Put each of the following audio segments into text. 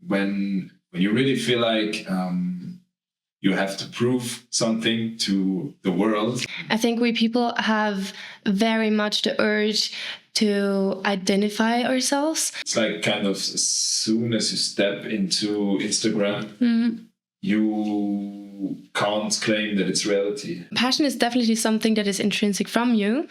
when you really feel like you have to prove something to the world. I think we people have very much the urge to identify ourselves. It's like kind of as soon as you step into Instagram, you can't claim that it's reality. Passion is definitely something that is intrinsic from you.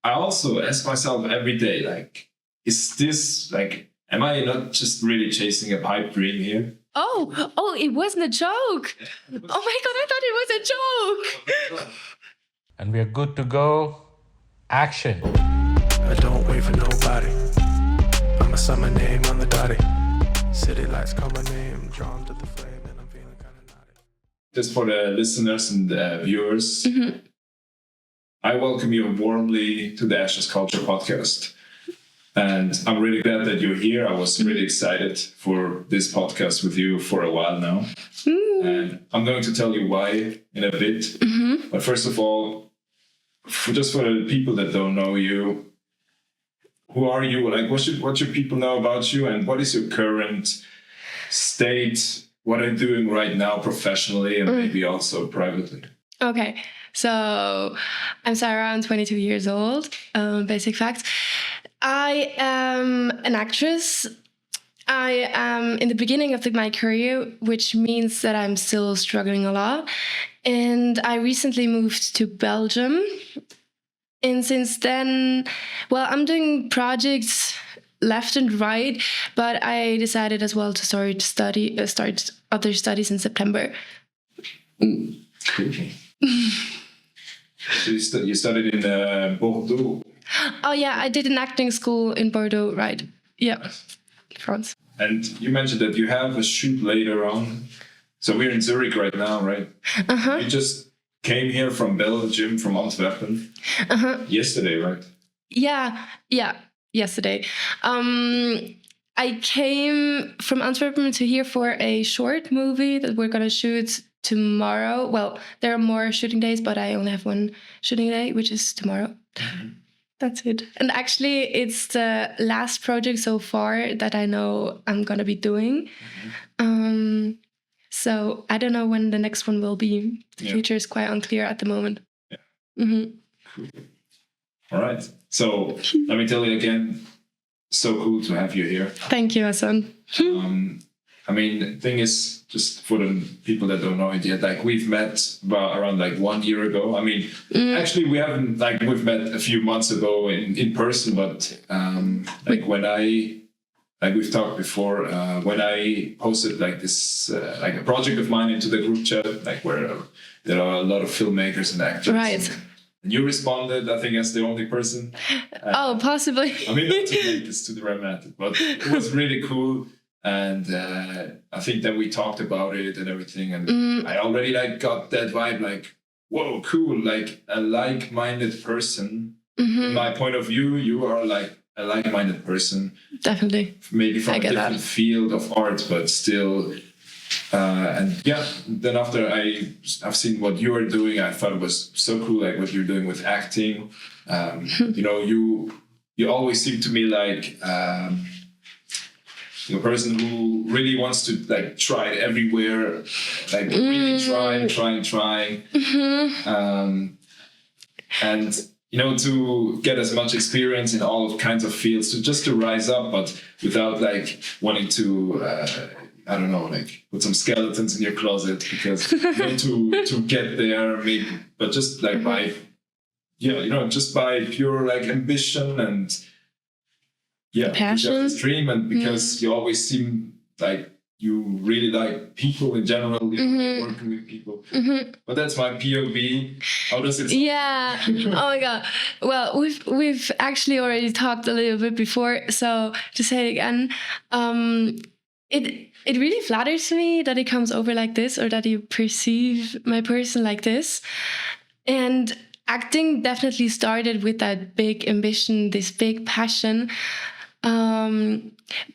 I also ask myself every day, like, is this like, am I not just really chasing a pipe dream here? Oh, it wasn't a joke. Oh my God, I thought it was a joke. And we are good to go. Action. I don't wait for nobody. I'm a summer name on the dotty. City lights call my name, drawn to the flame, and I'm feeling kind of naughty. Just for the listeners and the viewers, I welcome you warmly to the Ashes Culture Podcast. And I'm really glad that you're here. I was really excited for this podcast with you for a while now. And I'm going to tell you why in a bit. But first of all, just for the people that don't know you, who are you? Like, what should people know about you? And what is your current state? What are you doing right now professionally and maybe also privately? Okay, so I'm Sarah, I'm 22 years old. Basic facts. I am an actress. I am in the beginning of my career, which means that I'm still struggling a lot. And I recently moved to Belgium. And since then, well, I'm doing projects left and right, but I decided as well to start other studies in September. Cool. So you studied in Bordeaux. Oh yeah, I did an acting school in Bordeaux, right? Yeah, France. And you mentioned that you have a shoot later on. So we're in Zurich right now, right? You just came here from Belgium, from Antwerpen, yesterday, right? Yeah, yesterday. I came from Antwerpen to here for a short movie that we're gonna shoot tomorrow. Well, there are more shooting days, but I only have one shooting day, which is tomorrow. That's it. And actually, it's the last project so far that I know I'm going to be doing. So I don't know when the next one will be. The future is quite unclear at the moment. Cool. All right. So let me tell you again, so cool to have you here. Thank you, Hassan. I mean, the thing is, just for the people that don't know it yet, like we've met around like 1 year ago. I mean, actually we haven't, like we've met a few months ago in person, but like when we've talked before, when I posted like this, like a project of mine into the group chat, like where there are a lot of filmmakers and actors. Right. And you responded, I think, as the only person. Possibly. I mean, not to make this too dramatic, but it was really cool. And I think that we talked about it and everything, and I already like got that vibe, like, whoa, cool, like a like-minded person. In my point of view, you are like a like-minded person. Definitely. Maybe from a different field of art, but still. And yeah, then after I've seen what you are doing, I thought it was so cool, like what you're doing with acting. You know, you always seem to me like a person who really wants to like try it everywhere, like really trying. And you know, to get as much experience in all kinds of fields, to rise up, but without like wanting to I don't know, like put some skeletons in your closet, because you know, to get there maybe, but just like by just by pure like ambition and passion, dream, and because you always seem like you really like people in general, you know, working with people. But that's my POV. How does it sound? Yeah. Oh my God. Well, we've actually already talked a little bit before, so to say it again, it really flatters me that it comes over like this, or that you perceive my person like this. And acting definitely started with that big ambition, this big passion.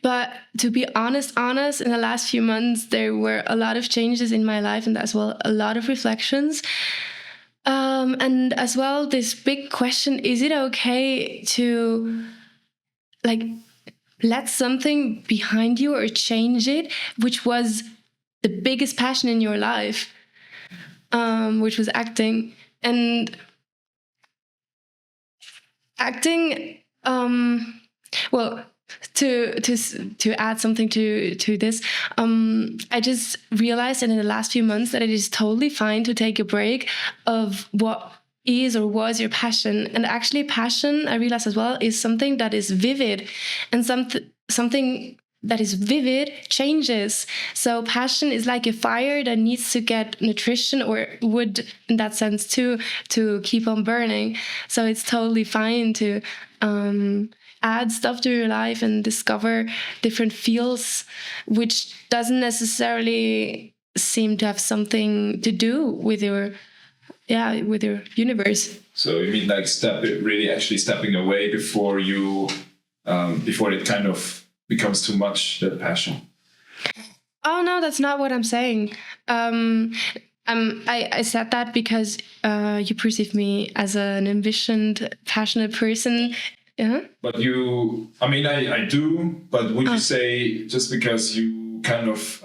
But to be honest, in the last few months, there were a lot of changes in my life, and as well a lot of reflections. And as well, this big question, is it okay to like let something behind you or change it, which was the biggest passion in your life, which was acting. And acting, well, to add something to this, I just realized that in the last few months that it is totally fine to take a break of what is or was your passion. And actually passion, I realized as well, is something that is vivid, and something that is vivid changes. So passion is like a fire that needs to get nutrition or wood in that sense too, to keep on burning. So it's totally fine to add stuff to your life and discover different fields, which doesn't necessarily seem to have something to do with your universe. So you mean like actually stepping away before you, before it kind of becomes too much, that passion? Oh no, that's not what I'm saying. I said that because you perceive me as an ambitioned, passionate person. Yeah. But I do. But would you say just because you kind of,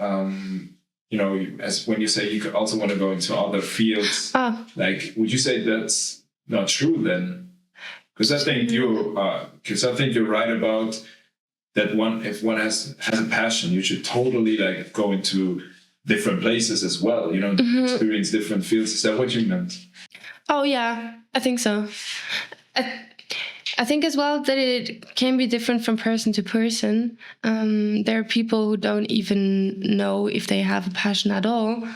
as when you say you also want to go into other fields, like, would you say that's not true then? Because I think you're right about that. If one has a passion, you should totally like go into different places as well. Experience different fields. Is that what you meant? Oh yeah, I think so. I think as well that it can be different from person to person. There are people who don't even know if they have a passion at all.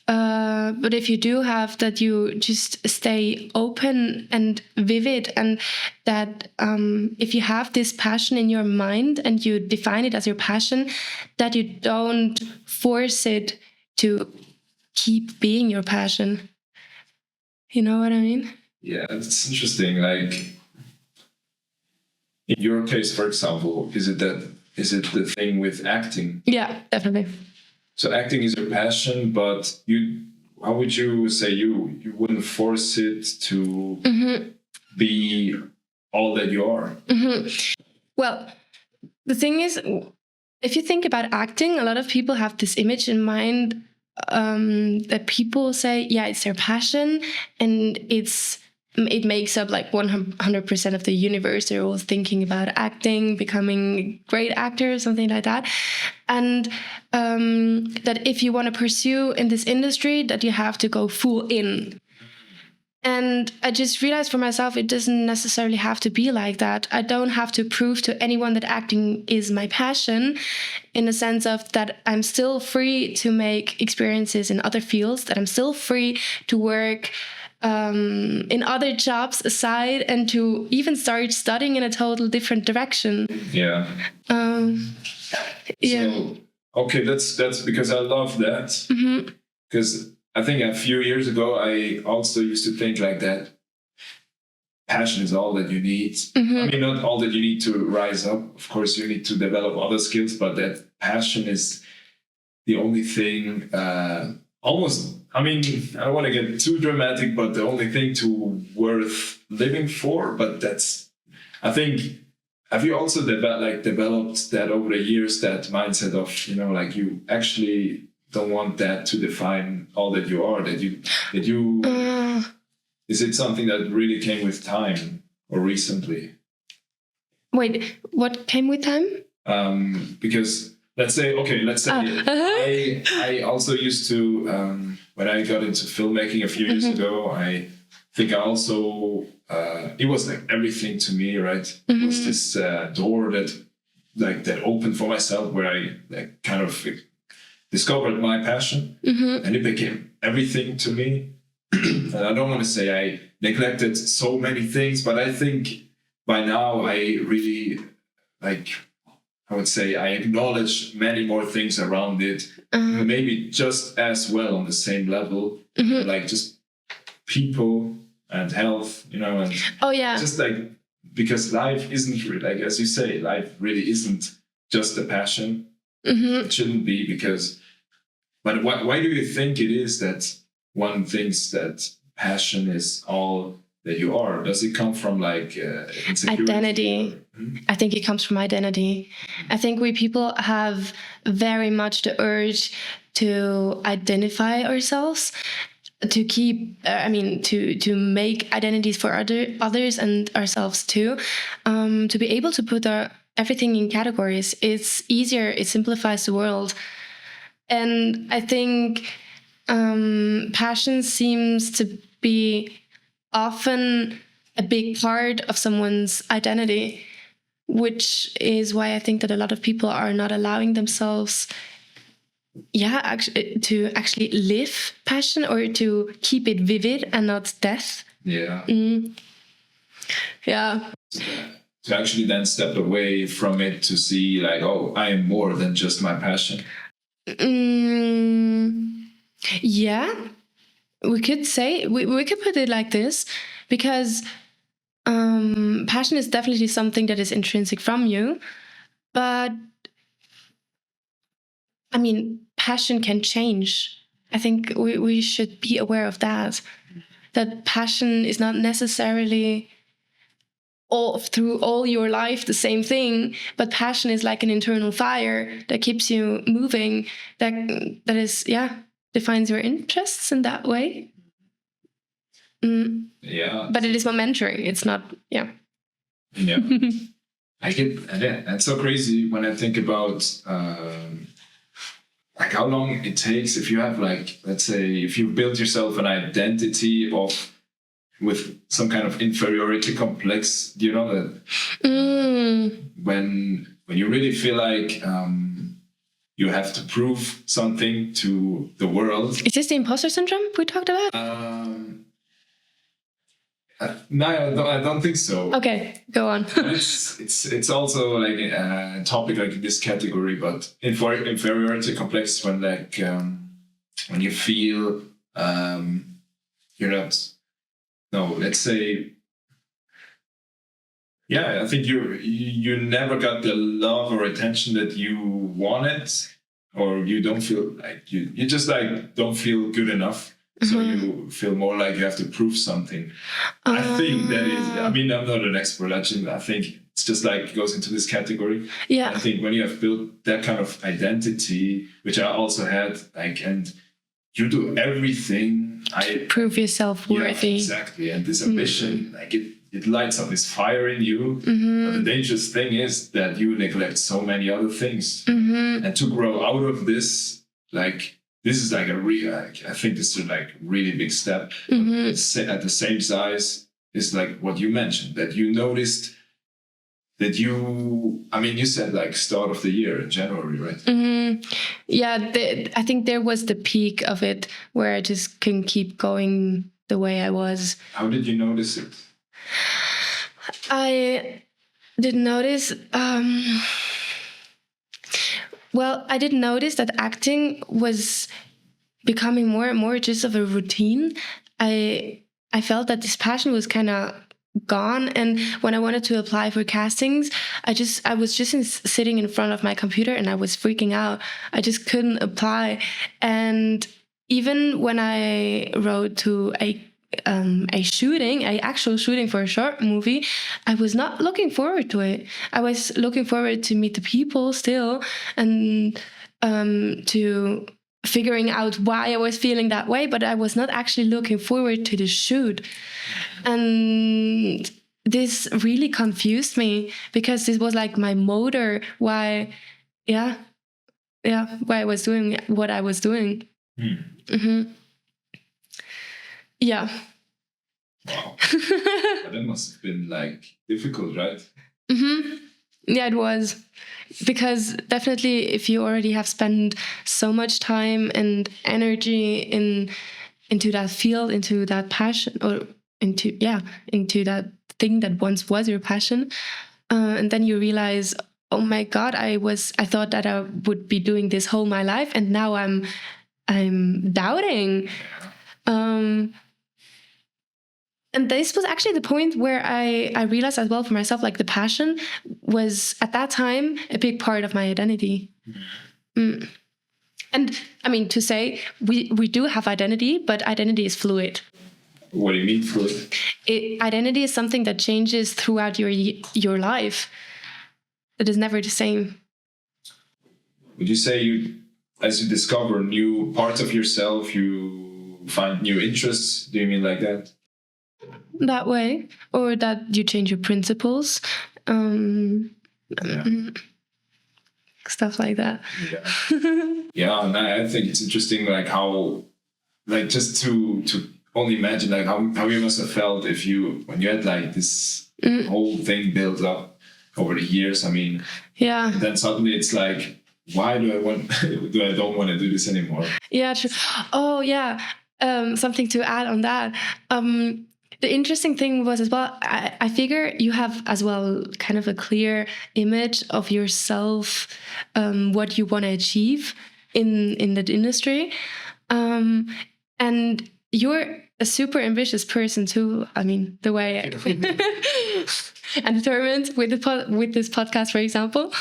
But if you do have that, you just stay open and vivid, and that if you have this passion in your mind and you define it as your passion, that you don't force it to keep being your passion. You know what I mean? Yeah, it's interesting. Like, in your case, for example, is it the thing with acting? Yeah, definitely. So acting is your passion, but how would you say you wouldn't force it to be all that you are? Well, the thing is, if you think about acting, a lot of people have this image in mind that people say, yeah, it's their passion, and it makes up like 100% of the universe. They're all thinking about acting, becoming a great actor, or something like that. And that if you want to pursue in this industry, that you have to go full in. And I just realized for myself, it doesn't necessarily have to be like that. I don't have to prove to anyone that acting is my passion, in the sense of that I'm still free to make experiences in other fields, that I'm still free to work in other jobs aside, and to even start studying in a total different direction. Yeah. Yeah. So, okay, that's because I love that. Because I think a few years ago, I also used to think like that. Passion is all that you need. I mean, not all that you need to rise up. Of course, you need to develop other skills, but that passion is the only thing. Almost, I mean, I don't want to get too dramatic, but the only thing worth living for. But that's, I think, have you also developed that over the years, that mindset of, like, you actually don't want that to define all that you are, is it something that really came with time or recently? Wait, what came with time? Because let's say I also used to, when I got into filmmaking a few years ago, I think I also, it was like everything to me, right? It was this door that opened for myself, where I kind of discovered my passion, and it became everything to me. And I don't want to say I neglected so many things, but I think by now I really, I would say I acknowledge many more things around it, maybe just as well on the same level, like just people and health, and just like, because life isn't really, like, as you say, life really isn't just a passion. It shouldn't be, but why do you think it is that one thinks that passion is all that you are? Does it come from like insecurity? Identity. I think it comes from identity. I think we people have very much the urge to identify ourselves, to keep, to make identities for others and ourselves too, to be able to put everything in categories. It's easier. It simplifies the world. And I think passion seems to be often a big part of someone's identity, which is why I think that a lot of people are not allowing themselves to actually live passion, or to keep it vivid and not death. Yeah. Yeah. To actually then step away from it to see like, oh, I am more than just my passion. Yeah. We could say, we could put it like this, because passion is definitely something that is intrinsic from you, but I mean, passion can change. I think we should be aware of that passion is not necessarily through all your life the same thing, but passion is like an internal fire that keeps you moving, that is, defines your interests in that way. Yeah. But it is momentary. It's not, Yeah. I get that's so crazy when I think about like how long it takes if you have like, let's say, if you build yourself an identity with some kind of inferiority complex, do you know that when you really feel like you have to prove something to the world. Is this the imposter syndrome we talked about? No, I don't think so. Okay, go on. it's also like a topic like in this category, but inferiority complex, when like when you feel you're not. No, let's say. Yeah, I think you never got the love or attention that you wanted, or you don't feel like you just like don't feel good enough. So you feel more like you have to prove something. I think that is, I mean, I'm not an expert, actually. I think it's just like it goes into this category. Yeah. I think when you have built that kind of identity, which I also had, like, and you do everything. Prove yourself worthy. Yeah, exactly. And this ambition, like it lights up this fire in you. But the dangerous thing is that you neglect so many other things. And to grow out of this, like, this is like I think this is like really big step. At the same size is like what you mentioned, that you noticed that you said like start of the year in January, right? Yeah, I think there was the peak of it where I just couldn't keep going the way I was. How did you notice it? I didn't notice. Well, I didn't notice that acting was becoming more and more just of a routine. I felt that this passion was kind of gone, and when I wanted to apply for castings, I was just sitting in front of my computer and I was freaking out. I just couldn't apply. And even when I wrote to a actual shooting for a short movie, I was not looking forward to it. I was looking forward to meet the people still, and to figuring out why I was feeling that way, but I was not actually looking forward to the shoot. And this really confused me, because this was like my motor why I was doing what I was doing. Yeah. Wow. That must have been like difficult, right? Yeah, it was. Because definitely if you already have spent so much time and energy into that field, into that passion, or into that thing that once was your passion, and then you realize, oh my God, I thought that I would be doing this whole my life, and now I'm doubting. And this was actually the point where I realized as well for myself, like the passion was at that time a big part of my identity. And I mean, to say we do have identity, but identity is fluid. What do you mean fluid? Identity is something that changes throughout your life. It is never the same. Would you say as you discover new parts of yourself, you find new interests? Do you mean like that? That way, or that you change your principles, stuff like that. Yeah, and I think it's interesting, like how, like just to only imagine, like how you must have felt when you had like this whole thing built up over the years. I mean, yeah. Then suddenly it's like, why do I don't want to do this anymore? Yeah, true. Oh, yeah. Something to add on that. The interesting thing was as well, I figure you have as well kind of a clear image of yourself, what you want to achieve in that industry. And you're a super ambitious person too. I mean, the way and determined with this podcast, for example.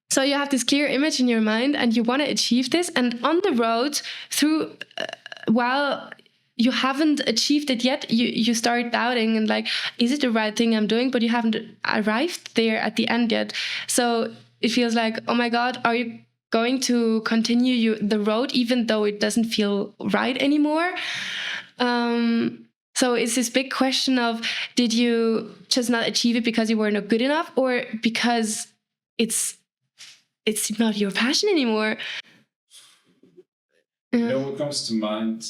So you have this clear image in your mind and you want to achieve this. And on the road through, while you haven't achieved it yet, you start doubting and like, is it the right thing I'm doing? But you haven't arrived there at the end yet. So it feels like, oh my God, are you going to continue the road even though it doesn't feel right anymore? So it's this big question of, did you just not achieve it because you were not good enough, or because it's not your passion anymore? You know what comes to mind?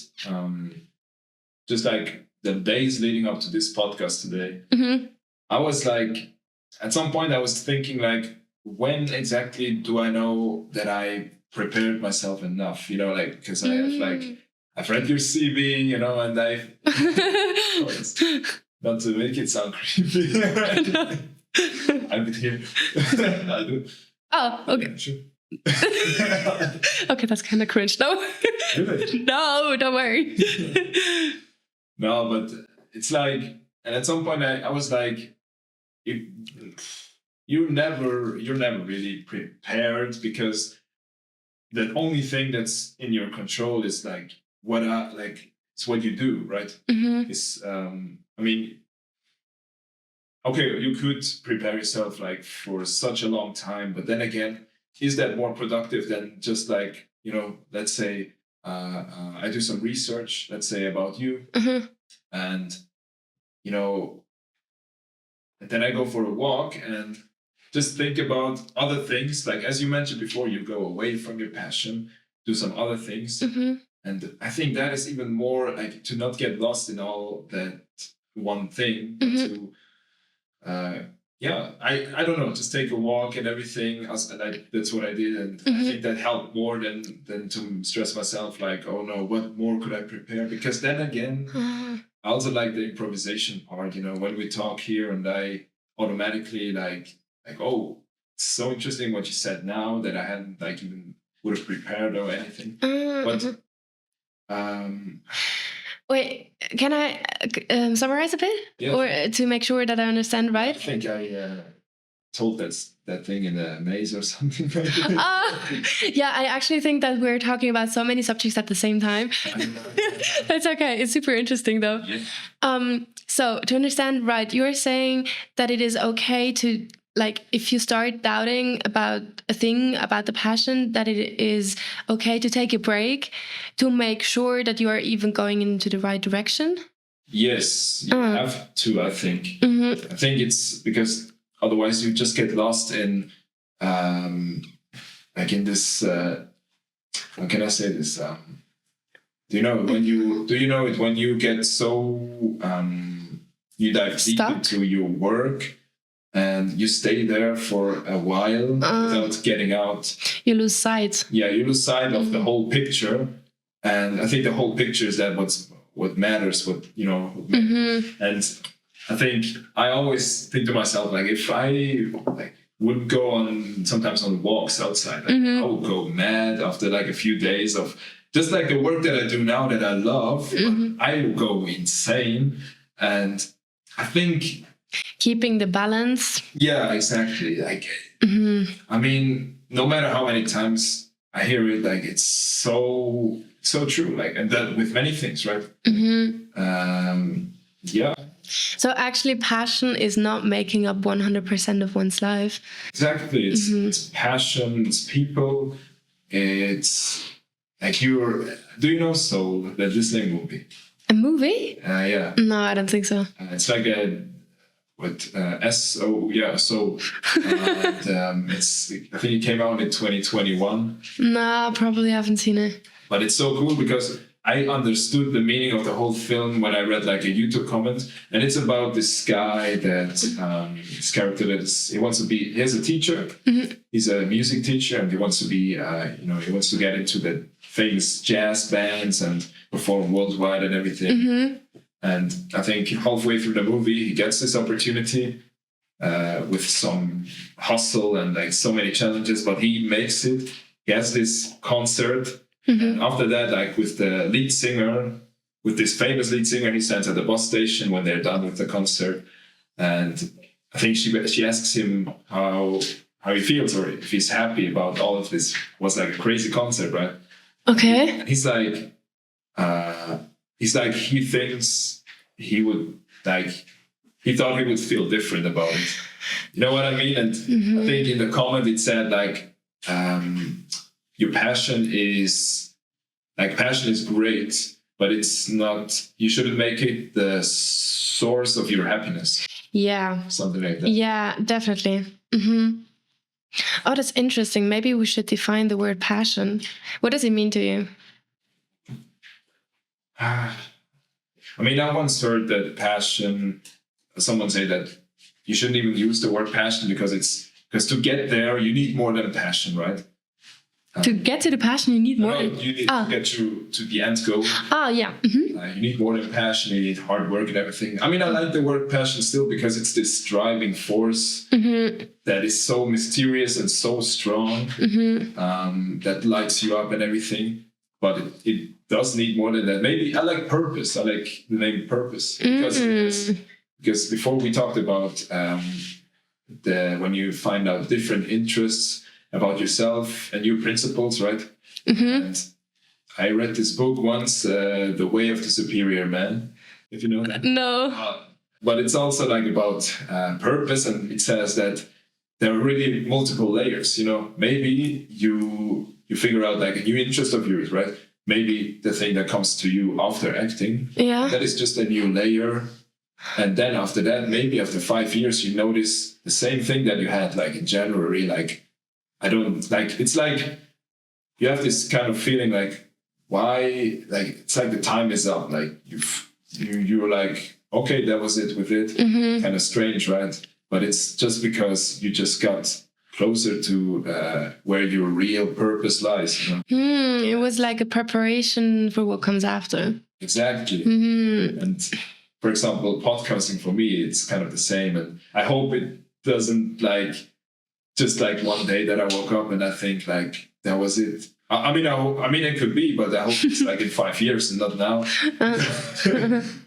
Just like the days leading up to this podcast today, I was like, at some point I was thinking like, when exactly do I know that I prepared myself enough? You know, like, because I've read your CV, you know, and I've not to make it sound creepy. I've been here. I do. Oh, okay. Yeah, sure. Okay, that's kind of cringe. No, Really? no, don't worry. No, but it's like, and at some point I was like, you're never really prepared, because the only thing that's in your control is like it's what you do, right? It's I mean, okay, you could prepare yourself like for such a long time, but then again, is that more productive than just like, you know, let's say I do some research, let's say, about you, and you know, and then I go for a walk and just think about other things. Like, as you mentioned before, you go away from your passion, do some other things. And I think that is even more like to not get lost in all that one thing, but to, I don't know, just take a walk and everything. And that's what I did. And I think that helped more than to stress myself like, oh no, what more could I prepare? Because then again, I also like the improvisation part, you know, when we talk here and I automatically like, oh, it's so interesting what you said now that I hadn't like even would have prepared or anything. But wait, can I summarize a bit? Yeah. Or to make sure that I understand right? I think I told that thing in a maze or something. Yeah, I actually think that we're talking about so many subjects at the same time. That's okay. It's super interesting though. Yeah. So to understand right, you're saying that it is okay to, like, if you start doubting about a thing, about the passion, that it is okay to take a break to make sure that you are even going into the right direction? Yes, you have to, I think. I think it's because otherwise you just get lost in, like in this, how can I say this? Do you know when you get so, you dive deep into your work, and you stay there for a while without getting out. You lose sight. Yeah, you lose sight of the whole picture. And I think the whole picture is that what matters, what, you know. And I think I always think to myself, like, if I would go sometimes on walks outside, I would go mad after like a few days of just like the work that I do now that I love. I would go insane. And I think keeping the balance. Yeah, exactly. Like, I mean, no matter how many times I hear it, like it's so so true. Like, and that with many things, right? Yeah, So actually, passion is not making up 100% of one's life. exactly. It's passion, it's people, it's like do you know Soul, the Disney movie? A movie? Yeah. No, I don't think so. It's like S-O, yeah, so, and I think it came out in 2021, No, probably haven't seen it. but it's so cool because I understood the meaning of the whole film when I read like a YouTube comment, and it's about this guy that, this character he has a teacher, he's a music teacher, and he wants to be, he wants to get into the famous jazz bands and perform worldwide and everything. And I think halfway through the movie, he gets this opportunity with some hustle and like so many challenges, but he makes it. He has this concert. And after that, like with the lead singer, with this famous lead singer, he stands at the bus station when they're done with the concert. And I think she asks him how he feels or if he's happy about all of this. It was like a crazy concert, right? Okay. And he's like, he thinks he would he thought he would feel different about it. You know what I mean? And I think in the comment it said like, your passion is great, but it's not, you shouldn't make it the source of your happiness. Yeah. Something like that. Yeah, definitely. Oh, that's interesting. Maybe we should define the word passion. What does it mean to you? I mean, I once heard that passion, someone say that you shouldn't even use the word passion because to get there, you need more than passion, right? To get to the passion, you need more. You need to get to the end goal. Yeah. You need more than passion. You need hard work and everything. I mean, I like the word passion still because it's this driving force that is so mysterious and so strong that lights you up and everything. But it does need more than that. Maybe I like purpose. I like the name purpose because before we talked about when you find out different interests about yourself and your principles, right? And I read this book once, The Way of the Superior Man, if you know that. No. But it's also like about purpose, and it says that there are really multiple layers. Maybe you figure out like a new interest of yours, right? Maybe the thing that comes to you after acting, that is just a new layer. And then after that, maybe after 5 years, you notice the same thing that you had like in January, like, I don't like, it's like you have this kind of feeling like, why, like, it's like the time is up. Like you're like, okay, that was it with it. Kind of strange, right? But it's just because you just got closer to where your real purpose lies. It was like a preparation for what comes after. Exactly. And for example, podcasting for me, it's kind of the same. And I hope it doesn't like, just like one day that I woke up and I think like that was it. I mean, it could be, but I hope it's like in 5 years and not now.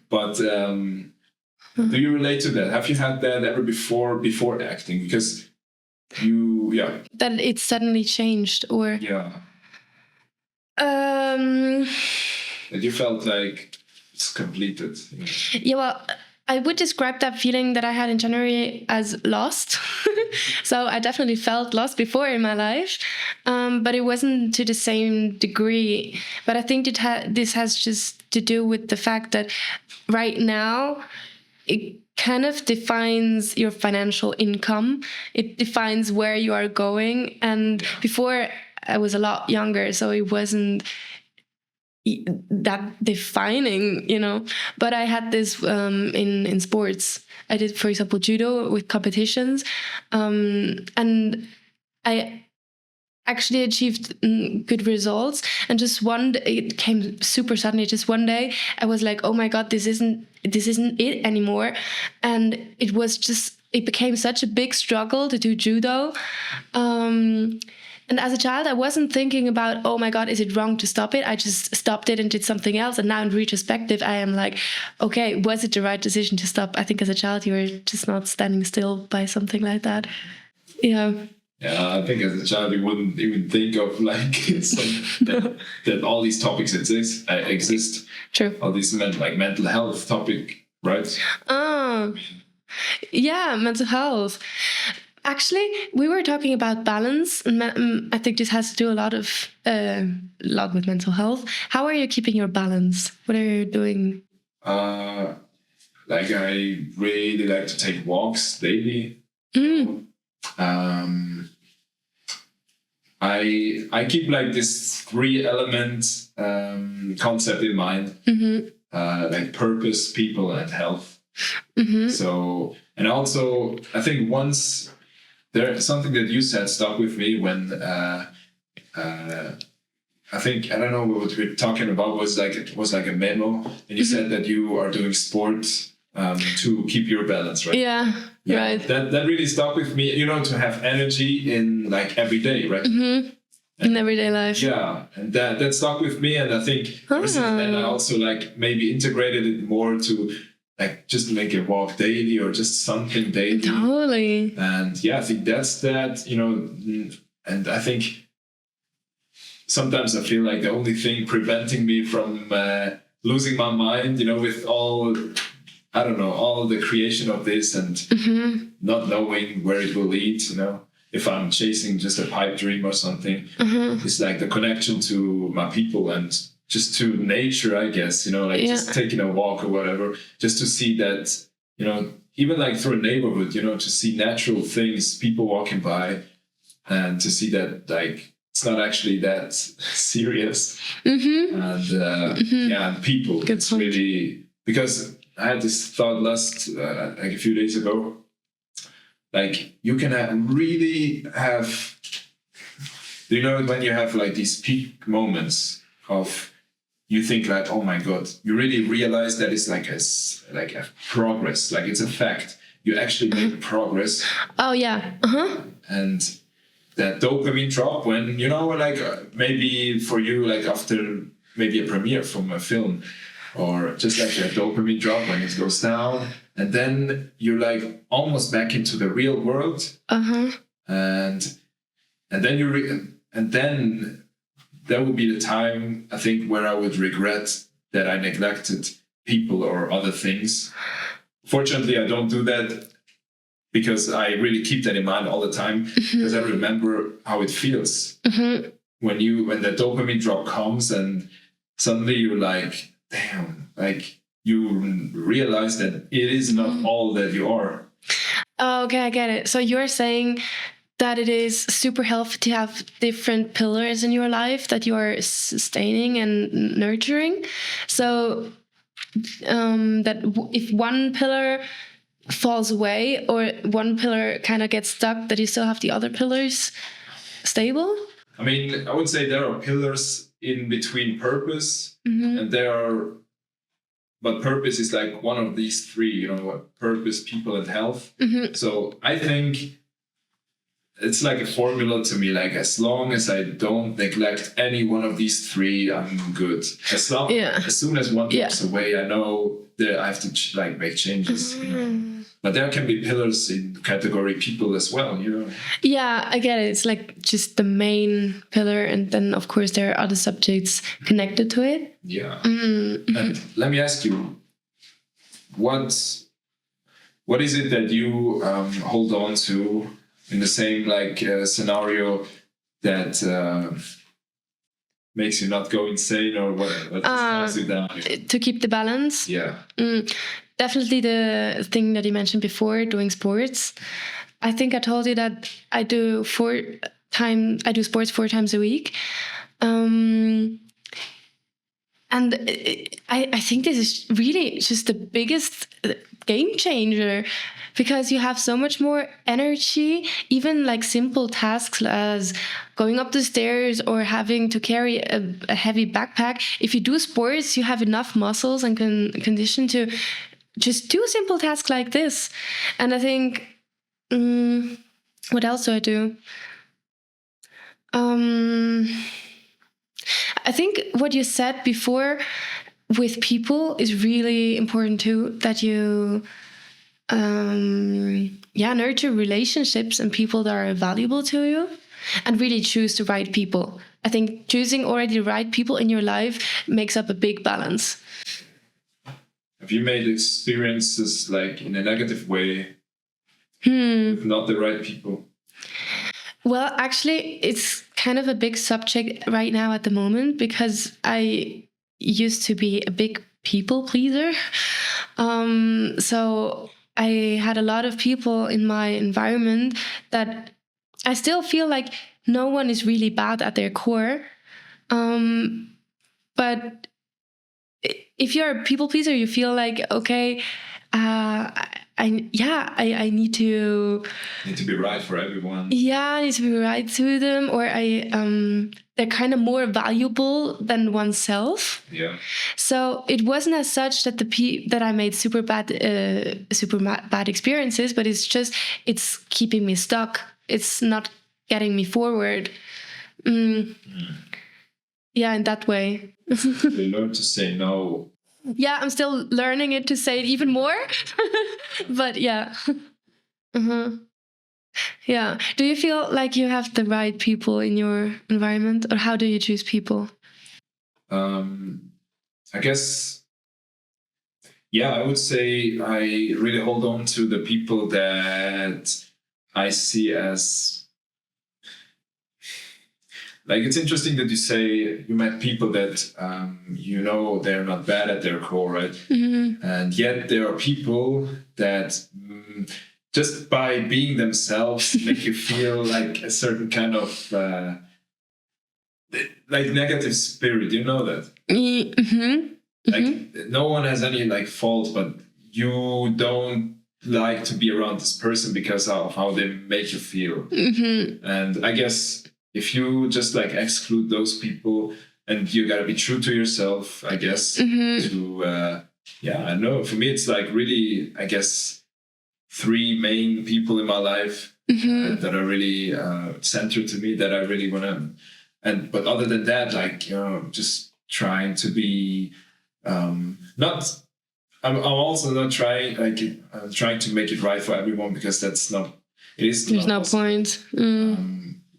But do you relate to that? Have you had that ever before acting? Because that it suddenly changed, or that you felt like it's completed. Yeah, well, I would describe that feeling that I had in January as lost. So I definitely felt lost before in my life, but it wasn't to the same degree. But I think this has just to do with the fact that right now it kind of defines your financial income. It defines where you are going. And before I was a lot younger, so it wasn't that defining, but I had this in sports. I did, for example, judo with competitions, and I actually achieved good results. And just it came super suddenly. Just one day I was like, oh my god, this isn't it anymore. And it became such a big struggle to do judo. And as a child, I wasn't thinking about, oh my God, is it wrong to stop it? I just stopped it and did something else. And now in retrospective, I am like, okay, was it the right decision to stop? I think as a child, you were just not standing still by something like that. Yeah. Yeah, I think as a child you wouldn't even think of like that all these topics exist. True. All these mental health topic, right? Yeah, mental health. Actually, we were talking about balance, and I think this has to do a lot with mental health. How are you keeping your balance? What are you doing? Like I really like to take walks daily. I keep like this 3-element concept in mind, like purpose, people, and health. So, and also I think once there's something that you said stuck with me when I think, I don't know what we were talking about, it was like a memo, and you said that you are doing sports to keep your balance, right? Yeah, right. That really stuck with me, to have energy in like every day, right? In everyday life. Yeah, and that stuck with me, and I think ever since then I also like maybe integrated it more to like just make a walk daily or just something daily. Totally. And yeah, I think that's that, and I think sometimes I feel like the only thing preventing me from losing my mind, with all the creation of this and not knowing where it will lead, if I'm chasing just a pipe dream or something, it's like the connection to my people and just to nature, I guess, just taking a walk or whatever, just to see that, even like through a neighborhood, to see natural things, people walking by, and to see that like it's not actually that serious. And and people, Good it's point. really, because I had this thought last like a few days ago, like you can really have, when you have like these peak moments of, you think like, oh my God, you really realize that it's like a progress, like it's a fact. You actually make progress. Oh yeah. And that dopamine drop when, maybe for you, like after maybe a premiere from a film, or just like a dopamine drop when it goes down, and then you're like almost back into the real world. And then that would be the time, I think, where I would regret that I neglected people or other things. Fortunately, I don't do that because I really keep that in mind all the time, because I remember how it feels when the dopamine drop comes and suddenly you're like, damn, like you realize that it is not all that you are. Oh, okay, I get it. So you're saying that it is super healthy to have different pillars in your life that you are sustaining and nurturing. So if one pillar falls away or one pillar kind of gets stuck, that you still have the other pillars stable? I mean, I would say there are pillars in between purpose, and but purpose is like one of these three, purpose, people, and health. So I think it's like a formula to me, like as long as I don't neglect any one of these three, I'm good. As soon as one goes away, I know that I have to make changes. But there can be pillars in category people as well, Yeah, I get it. It's like just the main pillar, and then of course there are other subjects connected to it. Yeah. And let me ask you, what is it that you hold on to in the same scenario that makes you not go insane, or what calms you down? To keep the balance? Yeah. Definitely the thing that you mentioned before, doing sports. I think I told you that I do sports 4 times a week. And I think this is really just the biggest game changer, because you have so much more energy. Even like simple tasks as going up the stairs or having to carry a heavy backpack. If you do sports, you have enough muscles and condition to just do simple tasks like this. And I think, what else do I do? I think what you said before with people is really important too, that you nurture relationships and people that are valuable to you, and really choose the right people. I think choosing already the right people in your life makes up a big balance. Have you made experiences like in a negative way with not the right people? Well, actually, it's kind of a big subject right now at the moment, because I used to be a big people pleaser. So I had a lot of people in my environment that I still feel like no one is really bad at their core. But if you're a people pleaser, you feel like, okay, I need to be right for everyone. Yeah, I need to be right to them, or they're kind of more valuable than oneself. Yeah. So it wasn't as such that that I made super bad experiences, but it's keeping me stuck. It's not getting me forward. Yeah, in that way. They learn to say no. Yeah, I'm still learning it to say it even more. But yeah. Yeah. Do you feel like you have the right people in your environment, or how do you choose people? I guess, I would say I really hold on to the people that I see as... Like, it's interesting that you say you met people that, they're not bad at their core, right? Mm-hmm. And yet there are people that just by being themselves make you feel like a certain kind of like negative spirit. You know that? Mm-hmm. Like, no one has any fault, but you don't like to be around this person because of how they make you feel. Mm-hmm. And I guess if you just exclude those people, and you gotta be true to yourself, I guess. Mm-hmm. I know. For me, it's really, I guess, 3 main people in my life that are really central to me, that I really wanna. But other than that, just trying to be not. I'm also not trying. I'm trying to make it right for everyone, because that's not. It is. There's no point.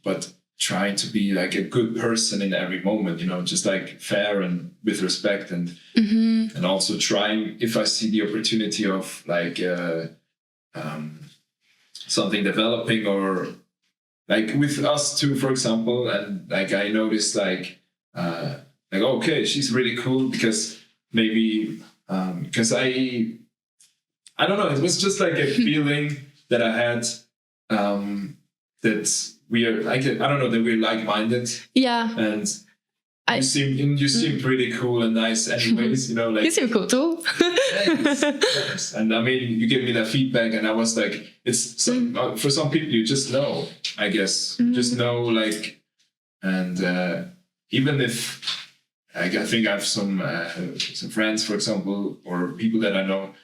But trying to be a good person in every moment, just fair and with respect, and and also trying, if I see the opportunity of something developing, or with us two, for example, and I noticed okay, she's really cool, because maybe because I don't know, it was just a feeling that I had that we are I don't know, that we're like-minded. Yeah. And you seem pretty cool and nice anyways, You seem cool too. Yes. And I mean, you gave me that feedback, and I was it's for some people you just know, I guess. Just know, and even if I think I have some friends, for example, or people that I know,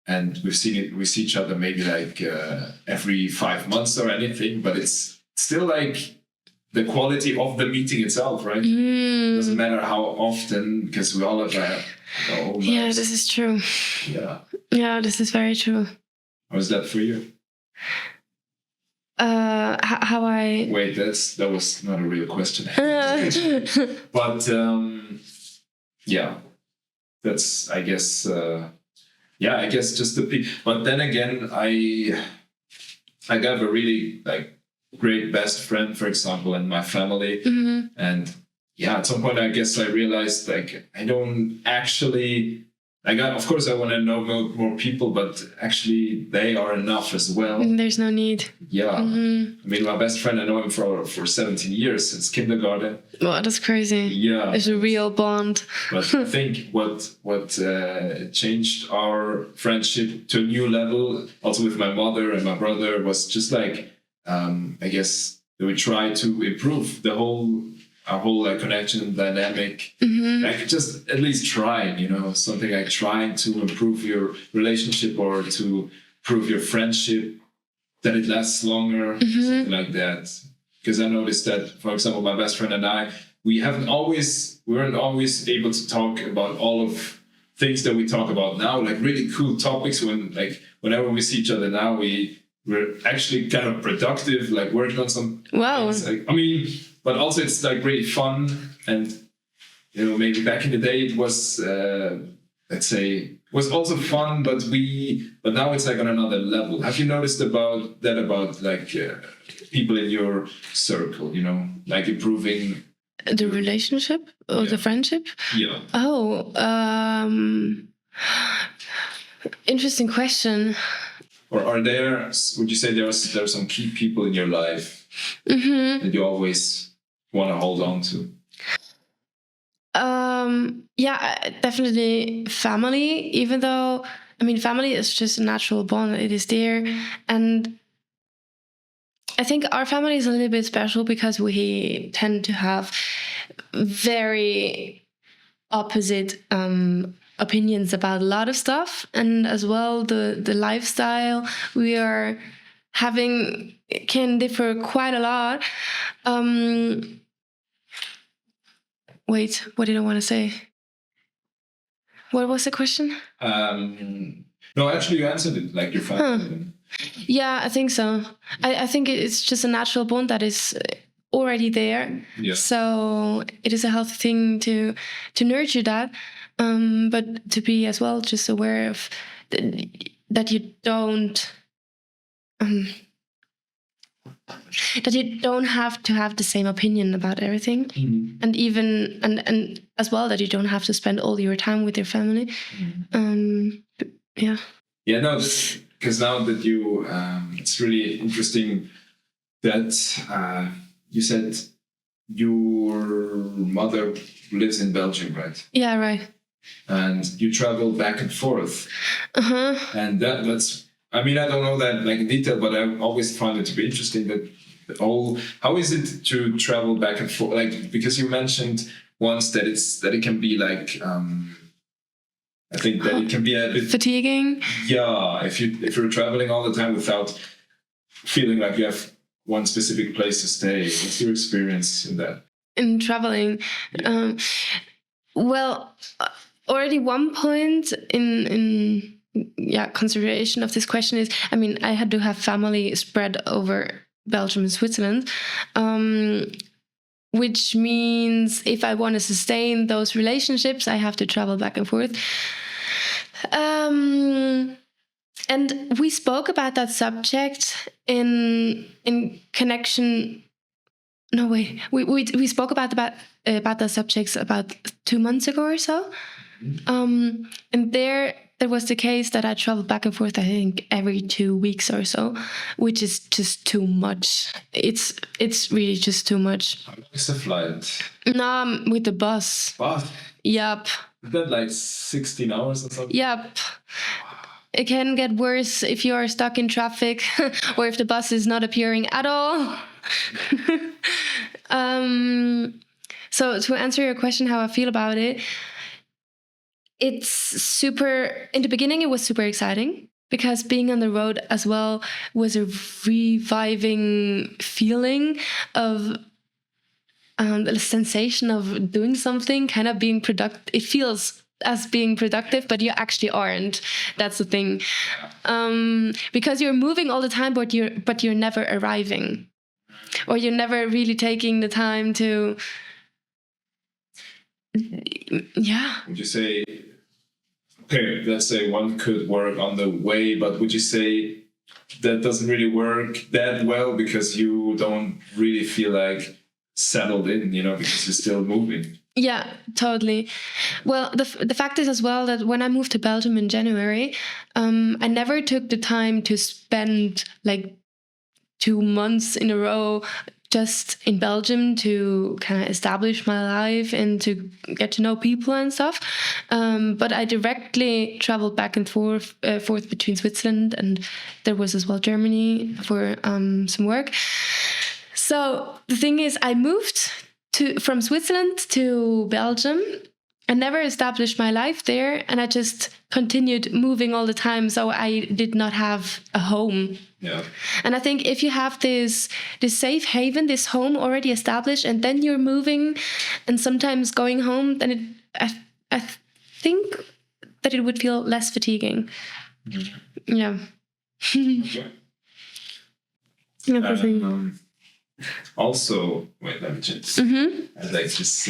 and we see each other maybe every 5 months or anything, but it's still the quality of the meeting itself, right? Doesn't matter how often, because we all have our own lives. Yeah, this is true. Yeah, this is very true. How is that for you? How I... Wait, that was not a real question. But that's, I guess, I guess just the... But then again, I got a really great best friend, for example, in my family. And at some point, I guess I realized I don't actually... of course, I want to know more people, but actually they are enough as well. There's no need. Yeah. I mean, my best friend, I know him for 17 years, since kindergarten. Wow, that's crazy. Yeah. It's a real bond. But I think what changed our friendship to a new level, also with my mother and my brother, was just I guess that we try to improve our whole connection dynamic, just at least trying, something trying to improve your relationship, or to improve your friendship, that it lasts longer, something like that. Because I noticed that, for example, my best friend and I, we weren't always able to talk about all of things that we talk about now, like really cool topics. Whenever we see each other now, we're actually kind of productive, like working on some. Wow. things. Like, I mean, but also it's like really fun, and maybe back in the day it was, let's say, was also fun, but now it's like on another level. Have you noticed about like people in your circle, like improving The relationship or the friendship? Yeah. Oh, interesting question. Or would you say there are some key people in your life that you always want to hold on to? Yeah, definitely family, even though, I mean, family is just a natural bond. It is there. And I think our family is a little bit special because we tend to have very opposite opinions about a lot of stuff. And as well, the lifestyle we are having can differ quite a lot. Wait, what did I want to say? What was the question? No, actually, you answered it, like your family. Yeah, I think so. I think it's just a natural bond that is already there. Yeah. So it is a healthy thing to nurture that, but to be as well just aware of that you don't. That you don't have to have the same opinion about everything, and even and as well that you don't have to spend all your time with your family. Yeah. Yeah, no, because now that you, it's really interesting that you said your mother lives in Belgium, right? Yeah, right. And you travel back and forth. And that's. I mean, I don't know that like in detail, but I always find it to be interesting that how is it to travel back and forth? Like, because you mentioned once that it can be like, I think that it can be a bit fatiguing. Yeah, if you're traveling all the time without feeling like you have one specific place to stay. What's your experience in that? In traveling, well, already one point in consideration of this question is, I mean, I had to have family spread over Belgium and Switzerland, which means if I want to sustain those relationships, I have to travel back and forth. And we spoke about that subject in connection. No way. We spoke about the subjects about 2 months ago or so. And there was the case that I traveled back and forth, I think, every 2 weeks or so, which is just too much. It's really just too much. How long is the flight? No, with the bus. Bus? Yep. Is that like 16 hours or something? Yep. It can get worse if you are stuck in traffic or if the bus is not appearing at all. So to answer your question, how I feel about it, it's super, in the beginning it was super exciting because being on the road as well was a reviving feeling of the sensation of doing something, kind of being productive. It feels as being productive, but you actually aren't. That's the thing. Because you're moving all the time, but you're never arriving, or you're never really taking the time to. Yeah. Would you say, okay, let's say one could work on the way, but would you say that doesn't really work that well because you don't really feel like settled in, because you're still moving? Yeah, totally. Well, the fact is as well that when I moved to Belgium in January, I never took the time to spend like 2 months in a row just in Belgium to kind of establish my life and to get to know people and stuff. But I directly traveled back and forth between Switzerland, and there was as well Germany for some work. So the thing is, I moved from Switzerland to Belgium. I never established my life there, and I just continued moving all the time. So I did not have a home. Yeah. And I think if you have this safe haven, this home already established, and then you're moving and sometimes going home, then I think that it would feel less fatiguing. Yeah. Okay. Yeah, I think. Also, wait, let me just. Mm-hmm. I like this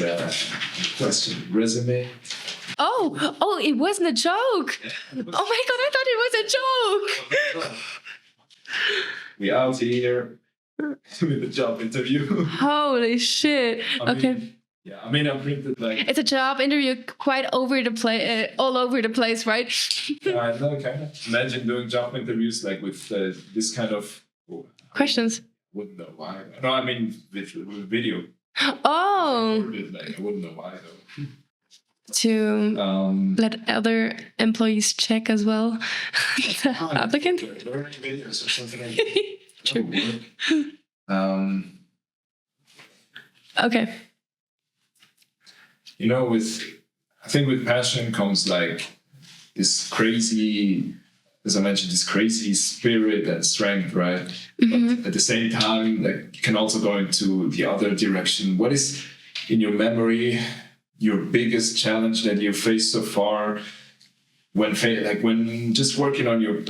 question. Resume. Oh, it wasn't a joke. Oh my god, I thought it was a joke. We out here with a job interview. Holy shit. Okay. Yeah, I mean, I printed like. It's a job interview quite over the place, all over the place, right? I know, kind of. Imagine doing job interviews like with this kind of Questions. Wouldn't know why. No, I mean with video. Oh. Like, I wouldn't know why though. To let other employees check as well. The applicant. Learning videos or something like True. that. Okay. You know, I think with passion comes like this crazy, as I mentioned, this crazy spirit and strength, right? But at the same time, like you can also go into the other direction. What is in your memory your biggest challenge that you faced so far when just working on your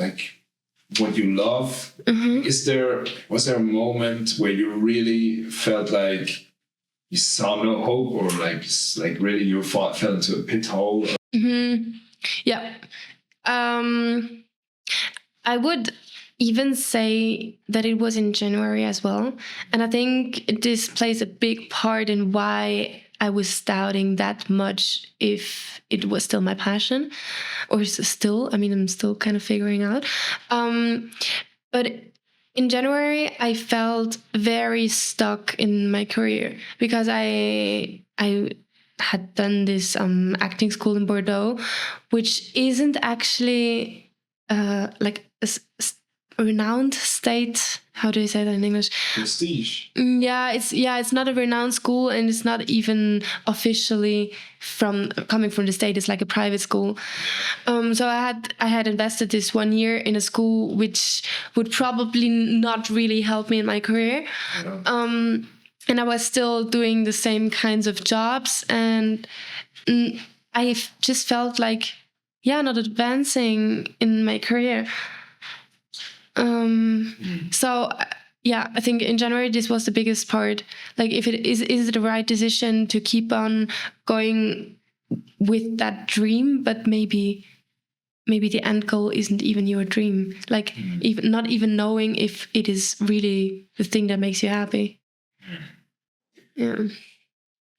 what you love? Was there a moment where you really felt like you saw no hope, or like really you fell into a pit hole? Yeah. I would even say that it was in January as well. And I think this plays a big part in why I was doubting that much if it was still my passion, or still, I mean, I'm still kind of figuring out. But in January, I felt very stuck in my career because I had done this acting school in Bordeaux, which isn't actually like a renowned state. How do you say that in English? Prestige. Yeah, it's not a renowned school, and it's not even officially coming from the state. It's like a private school. So I had invested this 1 year in a school which would probably not really help me in my career. And I was still doing the same kinds of jobs, and I just felt like, not advancing in my career. So I think in January this was the biggest part. Like, if it is it the right decision to keep on going with that dream, but maybe the end goal isn't even your dream. Like, even not even knowing if it is really the thing that makes you happy. Yeah.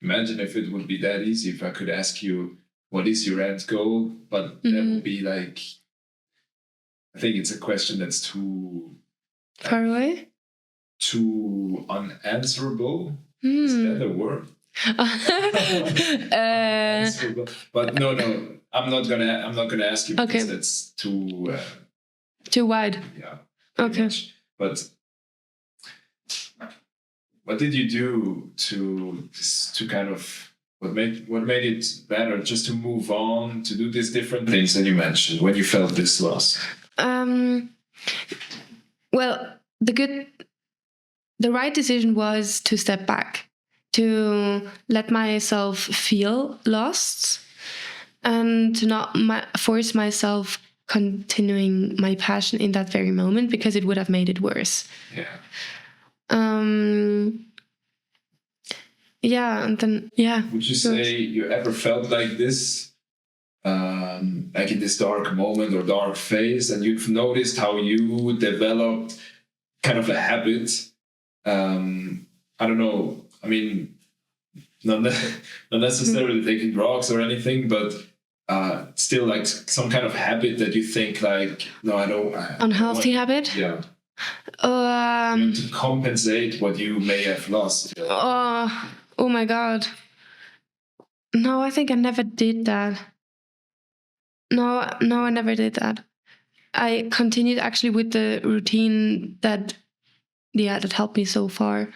Imagine if it would be that easy. If I could ask you, what is your end goal? But that would be like, I think it's a question that's too far away, too unanswerable. Is that a word? Unanswerable. But no, I'm not gonna ask you because that's too wide. Yeah. Okay. Much. But what did you do to kind of what made it better, just to move on, to do these different things that you mentioned when you felt this loss? Well, the right decision was to step back, to let myself feel lost, and to not force myself continuing my passion in that very moment, because it would have made it worse. Yeah. And then Would you say you ever felt like this, like in this dark moment or dark phase, and you've noticed how you developed kind of a habit? I don't know. I mean, not necessarily taking drugs or anything, but still like some kind of habit that you think like, no, I don't. Unhealthy habit. Yeah. To compensate what you may have lost. Oh my God. No, I think I never did that. No, I never did that. I continued actually with the routine that helped me so far.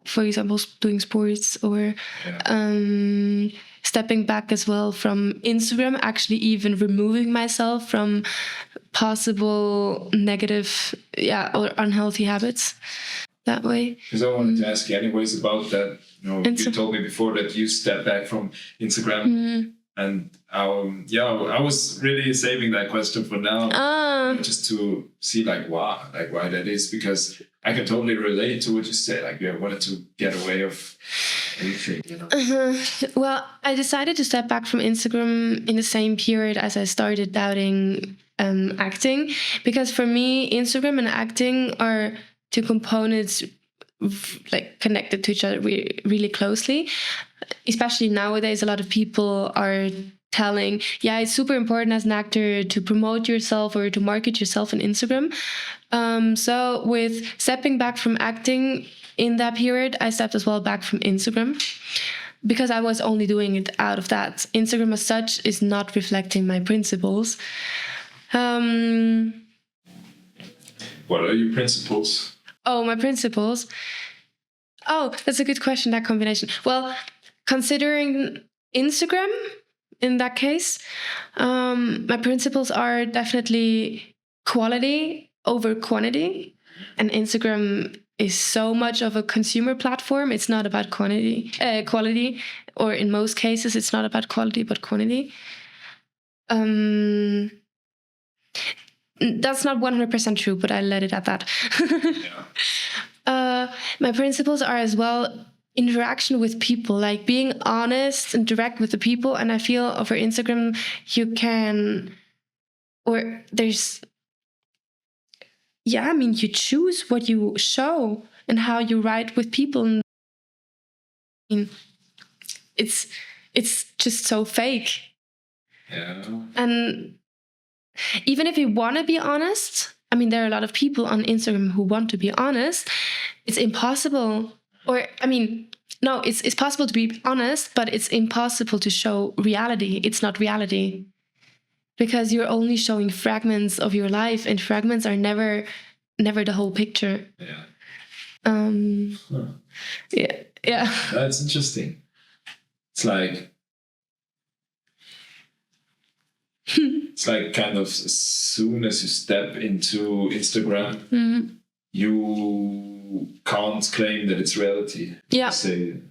For example, doing sports, or stepping back as well from Instagram, actually even removing myself from possible negative or unhealthy habits that way. Because I wanted to ask you anyways about that. You told me before that you stepped back from Instagram. And I was really saving that question for now, just to see like why that is, because I can totally relate to what you say. Like you wanted to get away of anything, you know. Well, I decided to step back from Instagram in the same period as I started doubting acting, because for me, Instagram and acting are two components like connected to each other really closely. Especially nowadays, a lot of people are telling, yeah, it's super important as an actor to promote yourself or to market yourself on Instagram. So with stepping back from acting in that period, I stepped as well back from Instagram, because I was only doing it out of that. Instagram as such is not reflecting my principles. What are your principles? Oh, my principles. Oh, that's a good question, that combination. Well, considering Instagram in that case, my principles are definitely quality over quantity. And Instagram is so much of a consumer platform. It's not about quality, or in most cases, it's not about quality, but quantity. That's not 100% true, but I let it at that. My principles are as well interaction with people, like being honest and direct with the people. And I feel over Instagram, you choose what you show and how you write with people. And I mean, it's just so fake. Yeah. And even if you want to be honest, I mean, there are a lot of people on Instagram who want to be honest. It's impossible. Or, I mean, no, it's possible to be honest, but it's impossible to show reality. It's not reality. Because you're only showing fragments of your life, and fragments are never the whole picture. Yeah. Yeah. That's interesting. It's like kind of as soon as you step into Instagram, you can't claim that it's reality. Yeah.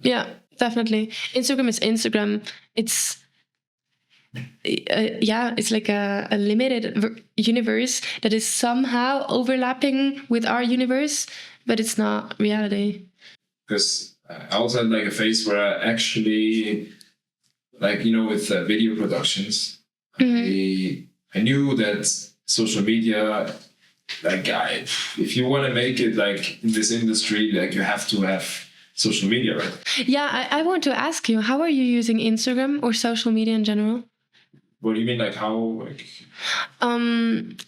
Yeah, definitely. Instagram is Instagram. It's it's like a limited universe that is somehow overlapping with our universe, but it's not reality. Because I also had like a phase where I actually, like, you know, with video productions, I knew that social media, like, if you want to make it like in this industry, like you have to have social media, right? Yeah, I want to ask you, how are you using Instagram or social media in general? What do you mean, like how? Like,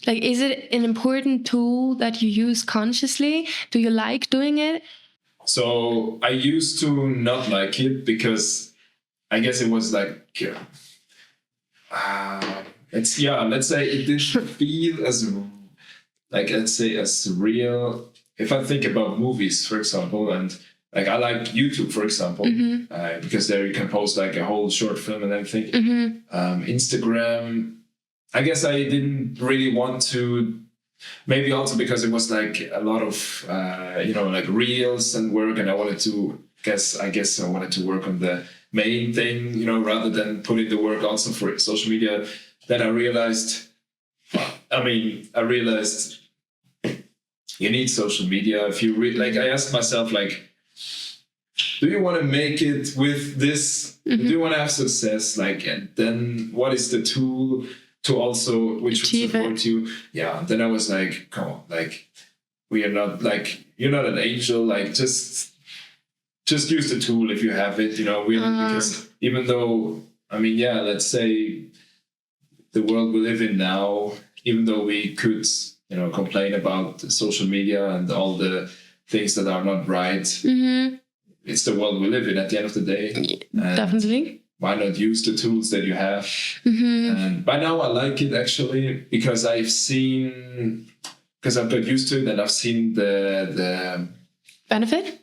is it an important tool that you use consciously? Do you like doing it? So I used to not like it because I guess it was like, let's say it didn't feel as, like, let's say as real. If I think about movies, for example, and like I like YouTube, for example, because there you can post like a whole short film and everything. Instagram, I guess I didn't really want to. Maybe also because it was like a lot of like reels and work, and I wanted to I guess I wanted to work on the main thing, rather than putting the work also for social media. Then I realized you need social media. If you I asked myself, like, do you want to make it with this? Do you want to have success? Like, and then what is the tool to also which would support you? Yeah. Then I was like, come on, like, we are not, like, you're not an angel. Like, just use the tool if you have it. Because even though, let's say the world we live in now, even though we could, complain about social media and all the things that are not right. It's the world we live in at the end of the day. Definitely. Why not use the tools that you have? And by now I like it actually, because I've got used to it, and I've seen the benefit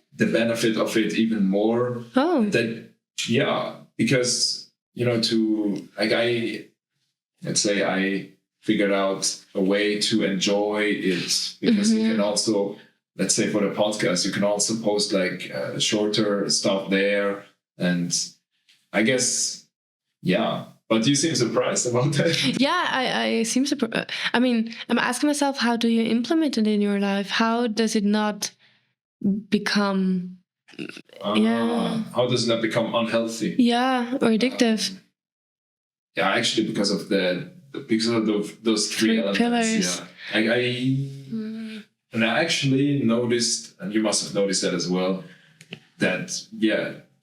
of it even more. Oh. Because I figured out a way to enjoy it, because you can also, let's say for the podcast, you can also post like shorter stuff there. And I guess, But you seem surprised about that. Yeah, I seem surprised. I mean, I'm asking myself, how do you implement it in your life? How does it not become, yeah, How does that become unhealthy? yeah, or addictive? Yeah, actually, because of those three elements. pillars. Yeah, and I actually noticed, and you must have noticed that as well, that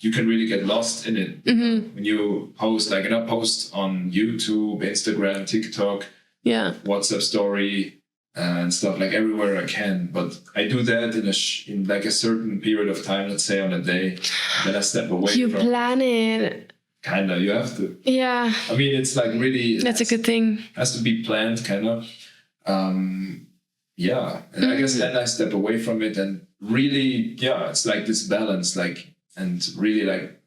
you can really get lost in it when you post, like, and I post on YouTube, Instagram, TikTok, Yeah. WhatsApp story, and stuff, like everywhere I can. But I do that in like a certain period of time, let's say on a day. Then I step away You from. plan it. Kinda, you have to. Yeah, I mean, it's like really. that's a good thing. Has to be planned, kind of. Yeah, and I guess then I step away from it and really, it's like this balance, like, and really like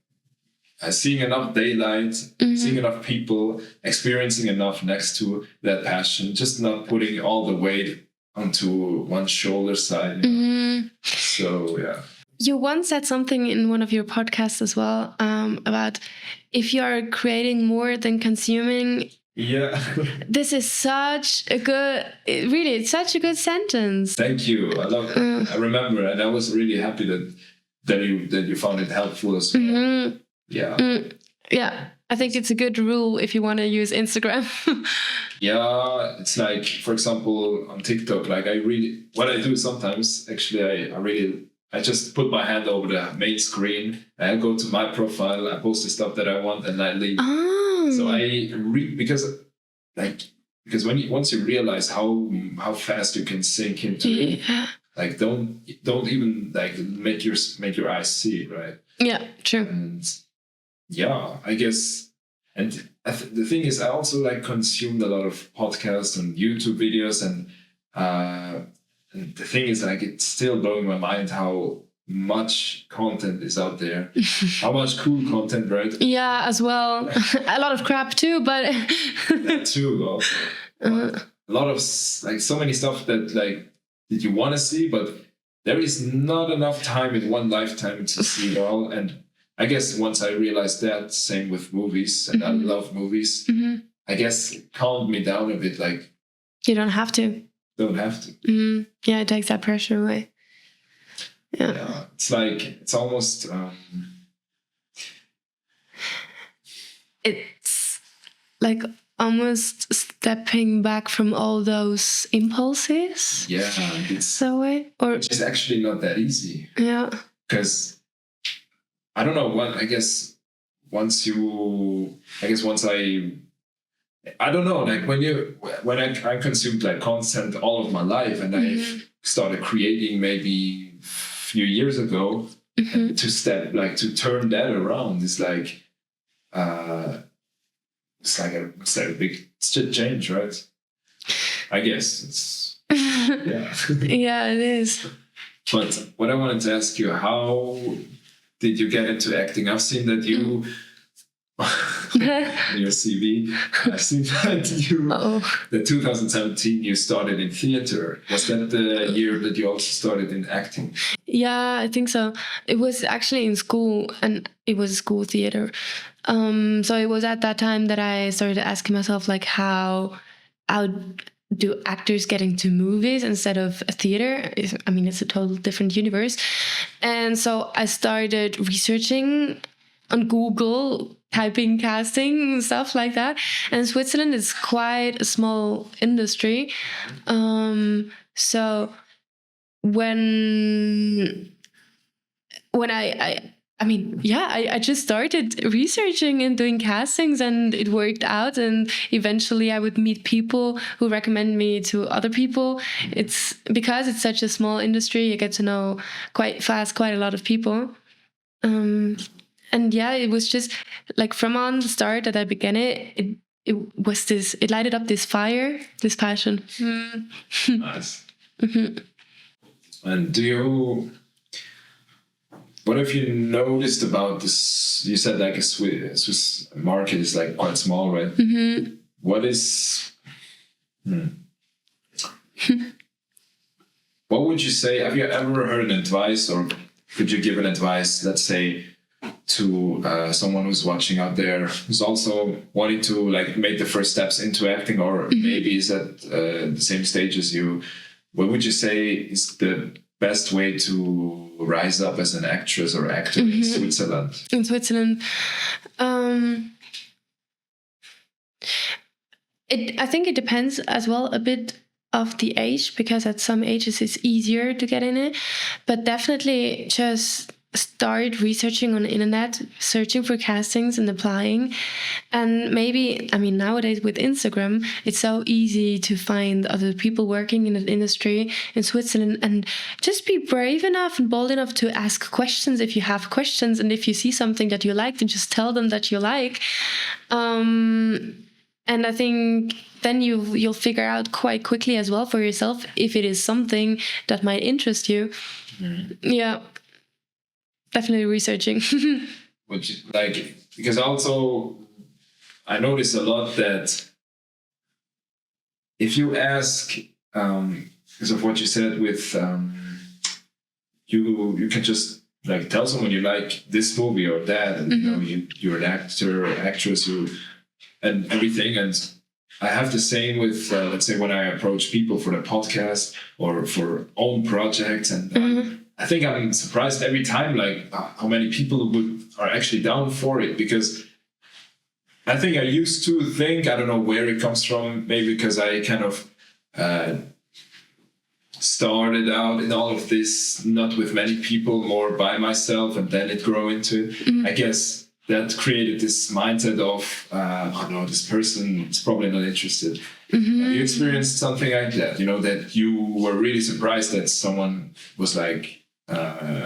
seeing enough daylight, seeing enough people, experiencing enough next to that passion, just not putting all the weight onto one shoulder side. So, yeah. You once said something in one of your podcasts as well, about if you are creating more than consuming. Yeah. This is such a good, it's such a good sentence. Thank you. I love it. I remember, and I was really happy that you found it helpful as well. Yeah. Yeah, I think it's a good rule if you want to use Instagram. Yeah, it's like, for example, on TikTok, like what I do sometimes, actually, I just put my hand over the main screen, I go to my profile, I post the stuff that I want, and I leave. So because once you realize how fast you can sink into it, like don't even like make your eyes see it, right? Yeah, true. And yeah, I guess, and the thing is, I also like consumed a lot of podcasts and YouTube videos, and the thing is, like, it's still blowing my mind how much content is out there, how much cool content, right? Yeah, as well. A lot of crap too, but That too, also. A lot of like so many stuff that you want to see, but there is not enough time in one lifetime to see it all. And I guess once I realized that, same with movies, and I love movies, I guess it calmed me down a bit. Like, you don't have to. Don't have to. Yeah, it takes that pressure away. Yeah, it's like, it's almost it's like almost stepping back from all those impulses. yeah, it's So way, or which is actually not that easy, yeah, because I don't know, I don't know, like when I consumed like content all of my life, and I started creating maybe a few years ago, to turn that around is like it's like a big change, right? I guess it's yeah, it is. But what I wanted to ask you, how did you get into acting? I've seen that you in your CV, I've seen that that 2017 you started in theater. Was that the year that you also started in acting? Yeah, I think so. It was actually in school, and it was a school theater. So it was at that time that I started asking myself, like, how do actors get into movies instead of a theater? I mean, it's a total different universe. And so I started researching on Google, typing casting and stuff like that. And Switzerland is quite a small industry. So when I just started researching and doing castings, and it worked out. And eventually I would meet people who recommend me to other people. It's because it's such a small industry, you get to know quite fast quite a lot of people. And yeah, it was just like from on the start that I began it was this, it lighted up this fire, this passion. Nice. And what have you noticed about this? You said like a Swiss market is like quite small, right? What is... What would you say? Have you ever heard an advice, or could you give an advice, let's say, to someone who's watching out there who's also wanting to like make the first steps into acting, or maybe is at the same stage as you, what would you say is the best way to rise up as an actress or actor in Switzerland? In Switzerland, I think it depends as well a bit of the age, because at some ages it's easier to get in it, but definitely just start researching on the internet, searching for castings and applying. And maybe, I mean, nowadays with Instagram, it's so easy to find other people working in the industry in Switzerland, and just be brave enough and bold enough to ask questions if you have questions. And if you see something that you like, then just tell them that you like. And I think then you'll figure out quite quickly as well for yourself if it is something that might interest you. Yeah, definitely researching. Which, like, because also I notice a lot that if you ask, because of what you said with you can just like tell someone you like this movie or that, and you know you're an actor or actress, and everything. And I have the same with, let's say, when I approach people for the podcast or for own projects. And I think I'm surprised every time, like how many people are actually down for it. Because I think I used to think, I don't know where it comes from, maybe because I kind of started out in all of this, not with many people, more by myself, and then it grew into it. I guess that created this mindset of, oh no, this person is probably not interested. Have you experienced something like that? You know, that you were really surprised that someone was like...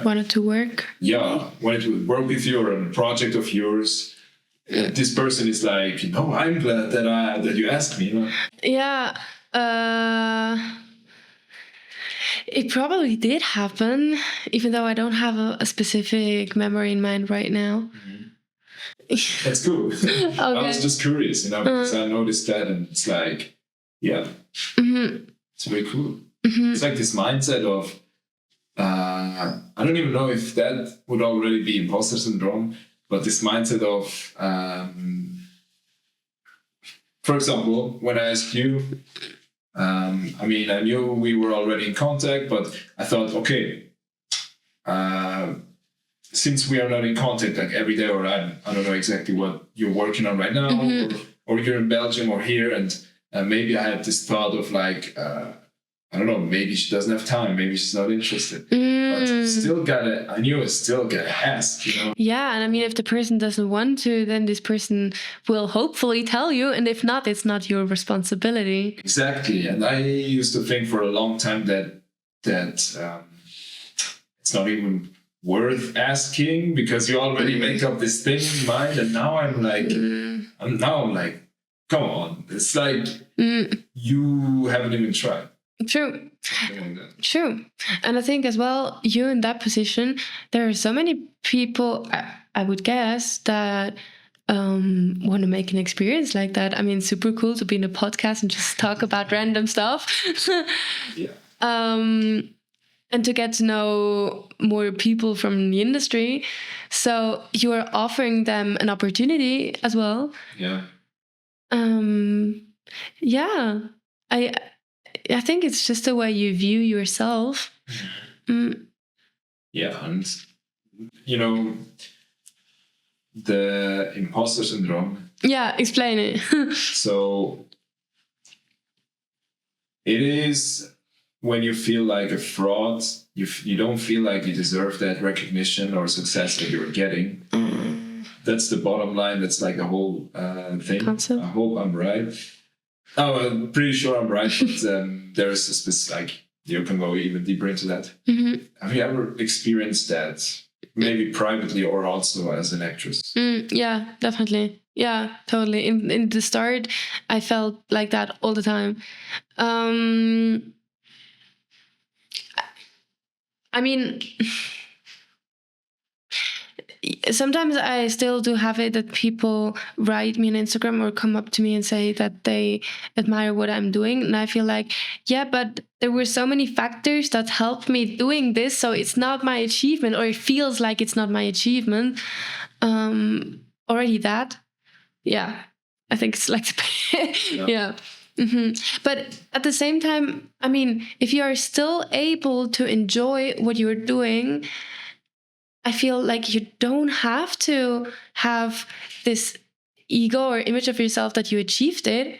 wanted to work? Yeah, wanted to work with you or on a project of yours. This person is like, no, I'm glad that you asked me. You know? Yeah. It probably did happen, even though I don't have a specific memory in mind right now. That's cool. I was just curious, you know, because I noticed that, and it's like, yeah, it's very cool. It's like this mindset of, I don't even know if that would already be imposter syndrome, but this mindset of, for example, when I asked you, I mean, I knew we were already in contact, but I thought, okay, since we are not in contact like every day, or I don't know exactly what you're working on right now, or you're in Belgium or here, and maybe I had this thought of like, I don't know, maybe she doesn't have time, maybe she's not interested. But I knew I still gotta ask, you know? Yeah, and I mean, if the person doesn't want to, then this person will hopefully tell you, and if not, it's not your responsibility. Exactly, and I used to think for a long time that it's not even worth asking, because you already make up this thing in mind, and now I'm like, come on, it's like you haven't even tried. True. True. And I think as well, you in that position, there are so many people, I would guess, that want to make an experience like that. I mean, super cool to be in a podcast and just talk about random stuff. Yeah. And to get to know more people from the industry. So you are offering them an opportunity as well. Yeah. Yeah. I think it's just the way you view yourself. Yeah, and you know, the imposter syndrome. Yeah, explain it. So it is when you feel like a fraud, you don't feel like you deserve that recognition or success that you're getting. That's the bottom line. That's like the whole thing. Concept. I hope I'm right. Oh, I'm pretty sure I'm right, but there is a specific, like, you can go even deeper into that. Have you ever experienced that, maybe privately or also as an actress? Yeah, definitely. Yeah, totally. In the start, I felt like that all the time. I mean, sometimes I still do have it that people write me on Instagram or come up to me and say that they admire what I'm doing. And I feel like, yeah, but there were so many factors that helped me doing this. So it's not my achievement, or it feels like it's not my achievement. Already that. Yeah, I think it's like, yeah. But at the same time, I mean, if you are still able to enjoy what you're doing, I feel like you don't have to have this ego or image of yourself that you achieved it,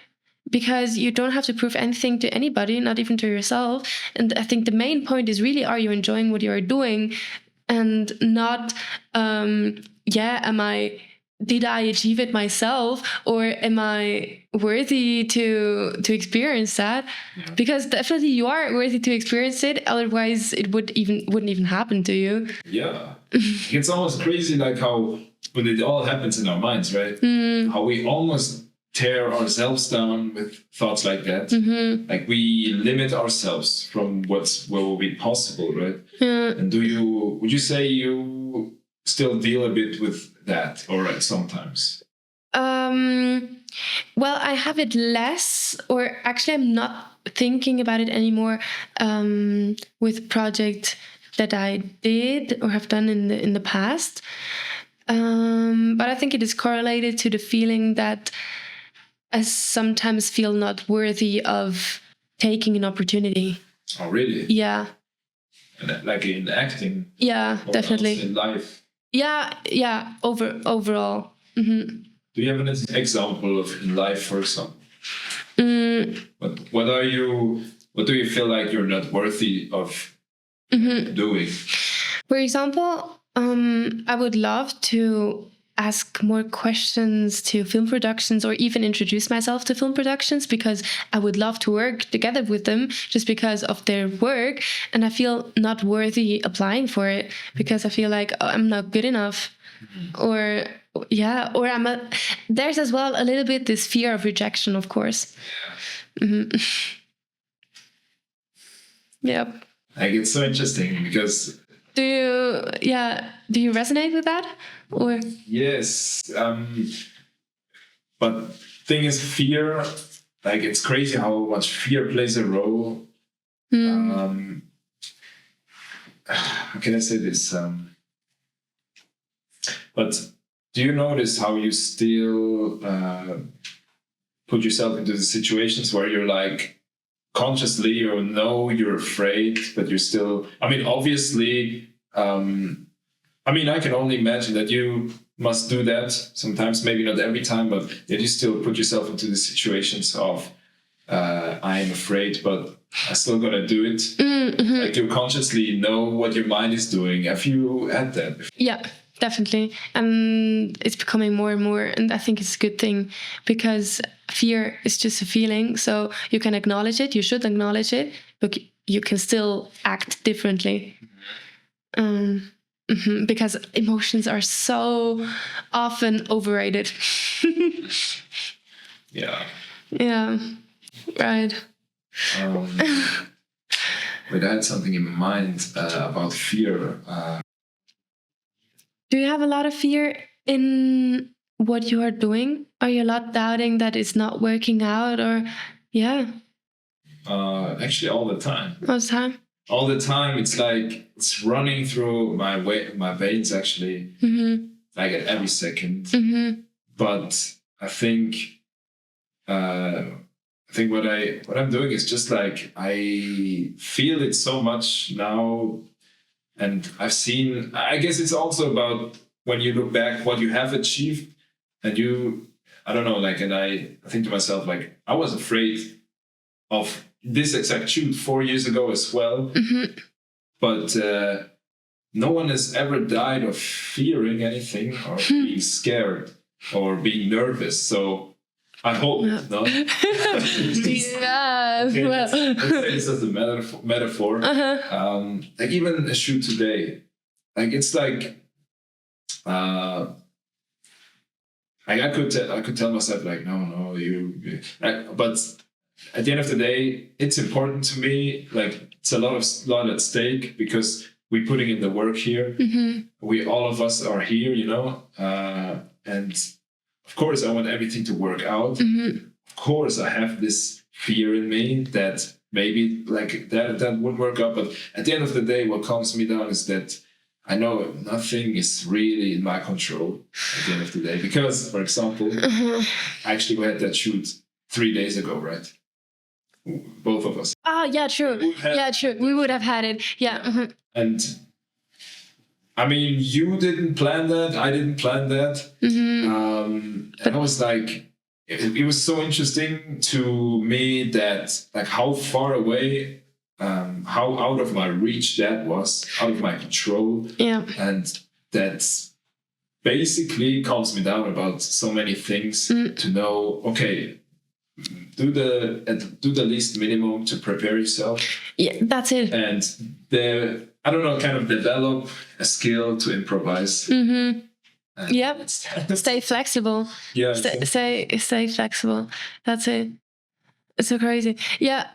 because you don't have to prove anything to anybody, not even to yourself. And I think the main point is really, are you enjoying what you're doing, and not, did I achieve it myself, or am I worthy to experience that? Yeah. Because definitely you are worthy to experience it. Otherwise, it wouldn't even happen to you. Yeah, it's almost crazy, like how when it all happens in our minds, right? How we almost tear ourselves down with thoughts like that. Like we limit ourselves from what will be possible, right? Yeah. And would you say you still deal a bit with that, or sometimes? Well, I have it less, or actually I'm not thinking about it anymore with project that I did or have done in the past. But I think it is correlated to the feeling that I sometimes feel not worthy of taking an opportunity. Oh, really? Yeah. Like in acting? Yeah, definitely. In life? Yeah. Overall. Mm-hmm. Do you have an example of in life, for example? What do you feel like you're not worthy of doing? For example, I would love to ask more questions to film productions, or even introduce myself to film productions, because I would love to work together with them just because of their work. And I feel not worthy applying for it, because I feel like I'm not good enough. Or there's as well a little bit this fear of rejection, of course. Yep. Like, it's so interesting because... Do you resonate with that? Or yes, but thing is, fear, like, it's crazy how much fear plays a role. How can I say this? But do you notice how you still put yourself into the situations where you're like consciously, you know you're afraid, but you're still, I mean, obviously, I can only imagine that you must do that sometimes, maybe not every time, but that you still put yourself into the situations of, I'm afraid, but I still gotta do it. Like, you consciously know what your mind is doing. Have you had that before? Yeah, definitely. And it's becoming more and more, and I think it's a good thing, because fear is just a feeling. So you can acknowledge it, you should acknowledge it, but you can still act differently. Because emotions are so often overrated. Yeah, right. But I had something in my mind about fear. Do you have a lot of fear in what you are doing? Are you a lot doubting that it's not working out, or Actually, all the time. All the time? All the time. It's like it's running through my veins, actually, like at every second. But I think what I'm doing is just like, I feel it so much now, and I've seen. I guess it's also about when you look back what you have achieved, and I don't know, like, and I think to myself, like, I was afraid of this exact shoot 4 years ago as well. But no one has ever died of fearing anything, or being scared, or being nervous. So I hope not. Okay, let's say this as a metaphor. Like, even a shoot today, like, it's like I could tell myself, like, no, but at the end of the day, it's important to me. Like, it's a lot at stake, because we're putting in the work here. We all of us are here, and of course I want everything to work out. Of course I have this fear in me that maybe like that wouldn't work out, but at the end of the day, what calms me down is that I know nothing is really in my control at the end of the day. Because, for example, actually we had that shoot 3 days ago, right? Both of us. Yeah, true. Yeah, true. We would have had it. Yeah. And I mean, you didn't plan that. I didn't plan that. And I was like, it was so interesting to me that like how far away, how out of my reach that was, out of my control. Yeah. And that's basically calms me down about so many things to know, okay, do the least minimum to prepare yourself. Yeah, that's it. And kind of develop a skill to improvise. Yeah, stay flexible. Yeah, Stay flexible. That's it. It's so crazy. Yeah,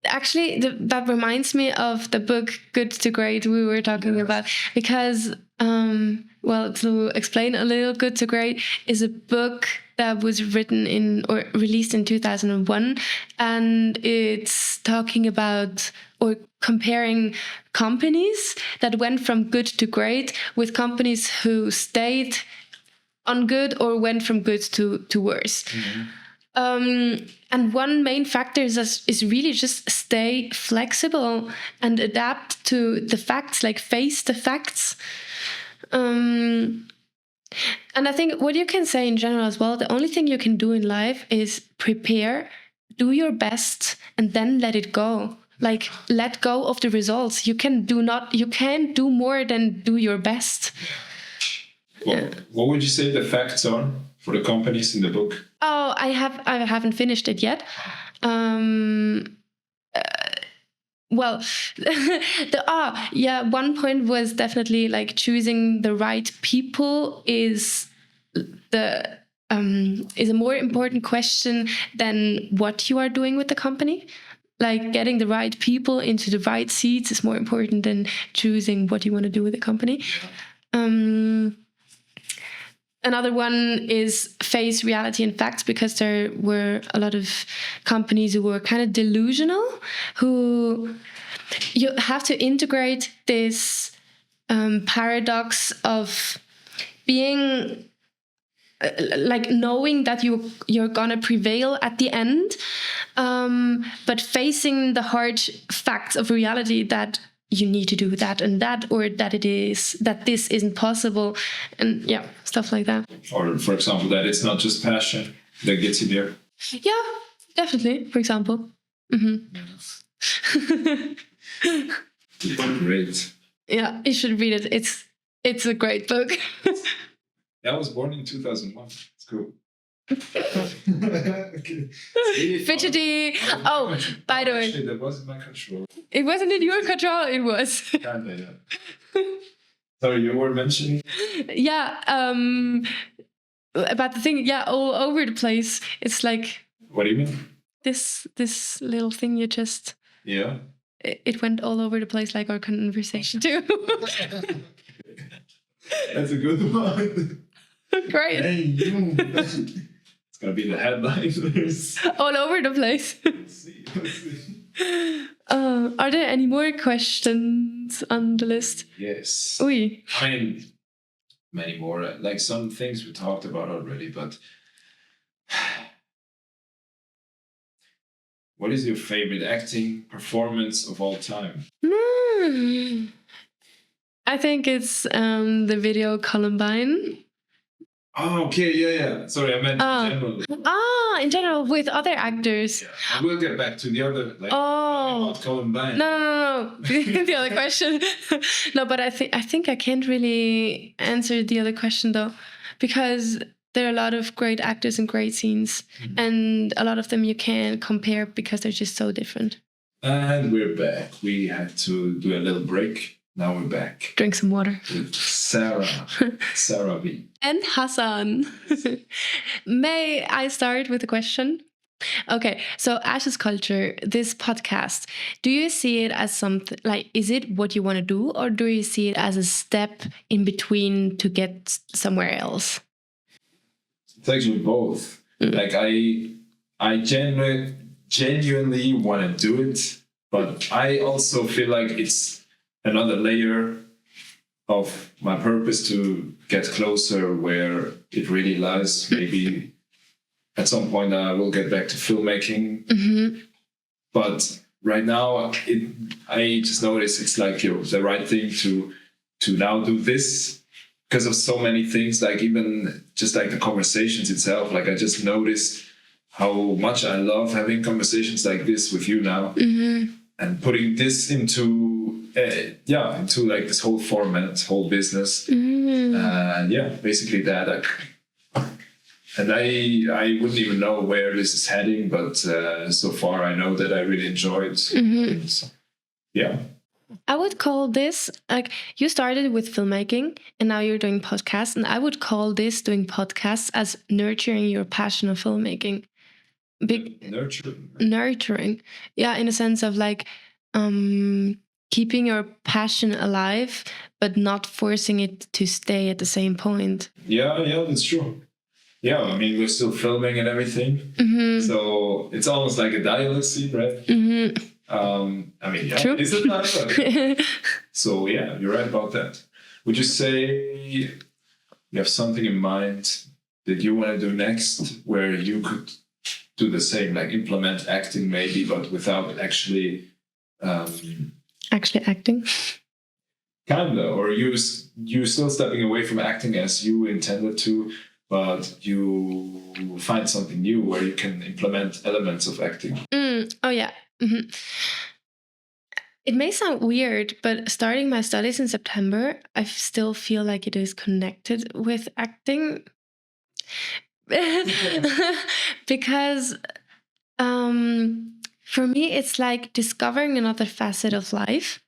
actually, that reminds me of the book Good to Great we were talking about, because to explain a little, Good to Great is a book that was written or released in 2001, and it's talking about or comparing companies that went from good to great with companies who stayed on good or went from good to worse. And one main factor is really just stay flexible and adapt to the facts, like face the facts. And I think what you can say in general as well, the only thing you can do in life is prepare, do your best, and then let it go. Like, let go of the results. You can't do more than do your best. What would you say the facts are for the companies in the book? Oh, I haven't finished it yet. One point was definitely like choosing the right people is a more important question than what you are doing with the company. Like, getting the right people into the right seats is more important than choosing what you want to do with the company. Another one is face reality and facts, because there were a lot of companies who were kind of delusional, who you have to integrate this paradox of being like knowing that you're gonna prevail at the end, but facing the hard facts of reality that you need to do that and that, or that this isn't possible, and yeah, stuff like that. Or for example, that it's not just passion that gets you there. Yeah, definitely. For example. Great. Yeah, you should read it. It's a great book. I was born in 2001. It's cool. Fidgety. Oh, by the way. Actually, that wasn't my control. It wasn't in your control, it was. Kinda, yeah. Sorry, you were mentioning? Yeah, about the thing, yeah, all over the place. It's like... What do you mean? This little thing you just... Yeah. It went all over the place, like our conversation too. That's a good one. Great. Hey, you. It's gonna be the headliners. All over the place. Let's see. Are there any more questions on the list? Yes. Oui. I mean, many more. Like some things we talked about already, but what is your favorite acting performance of all time? I think it's the video Columbine. Oh, okay, yeah. Sorry, I meant in general. In general, with other actors. Yeah. I will get back to the other, about Columbine. No. The other question. No, but I think I can't really answer the other question though, because there are a lot of great actors and great scenes, and a lot of them you can't compare because they're just so different. And we're back. We had to do a little break. Now we're back. Drink some water. With Sarah V. And Hassan. May I start with a question? Okay, so Ashes Culture, this podcast, do you see it as something like, is it what you want to do, or do you see it as a step in between to get somewhere else? It's actually both. Like I genuinely want to do it, but I also feel like it's another layer of my purpose to get closer where it really lies. Maybe at some point I will get back to filmmaking, but right now I just notice it's like the right thing to now do this because of so many things. Like even just like the conversations itself. Like I just noticed how much I love having conversations like this with you now, and putting this into like this whole format, whole business, and basically that. And I wouldn't even know where this is heading, but so far I know that I really enjoy it. So, yeah. I would call this, like, you started with filmmaking and now you're doing podcasts, and I would call this doing podcasts as nurturing your passion of filmmaking. Nurturing. Yeah, in a sense of like keeping your passion alive, but not forcing it to stay at the same point. Yeah, that's true. Yeah, I mean, we're still filming and everything. So it's almost like a dialogue scene, right? I mean, yeah, True. it's a dialogue. So yeah, you're right about that. Would you say you have something in mind that you want to do next where you could do the same, like implement acting maybe, but without actually... Actually acting? Kinda, or you still stepping away from acting as you intended to, but you find something new where you can implement elements of acting. Oh yeah. It may sound weird, but starting my studies in September, I still feel like it is connected with acting. Because for me, it's like discovering another facet of life.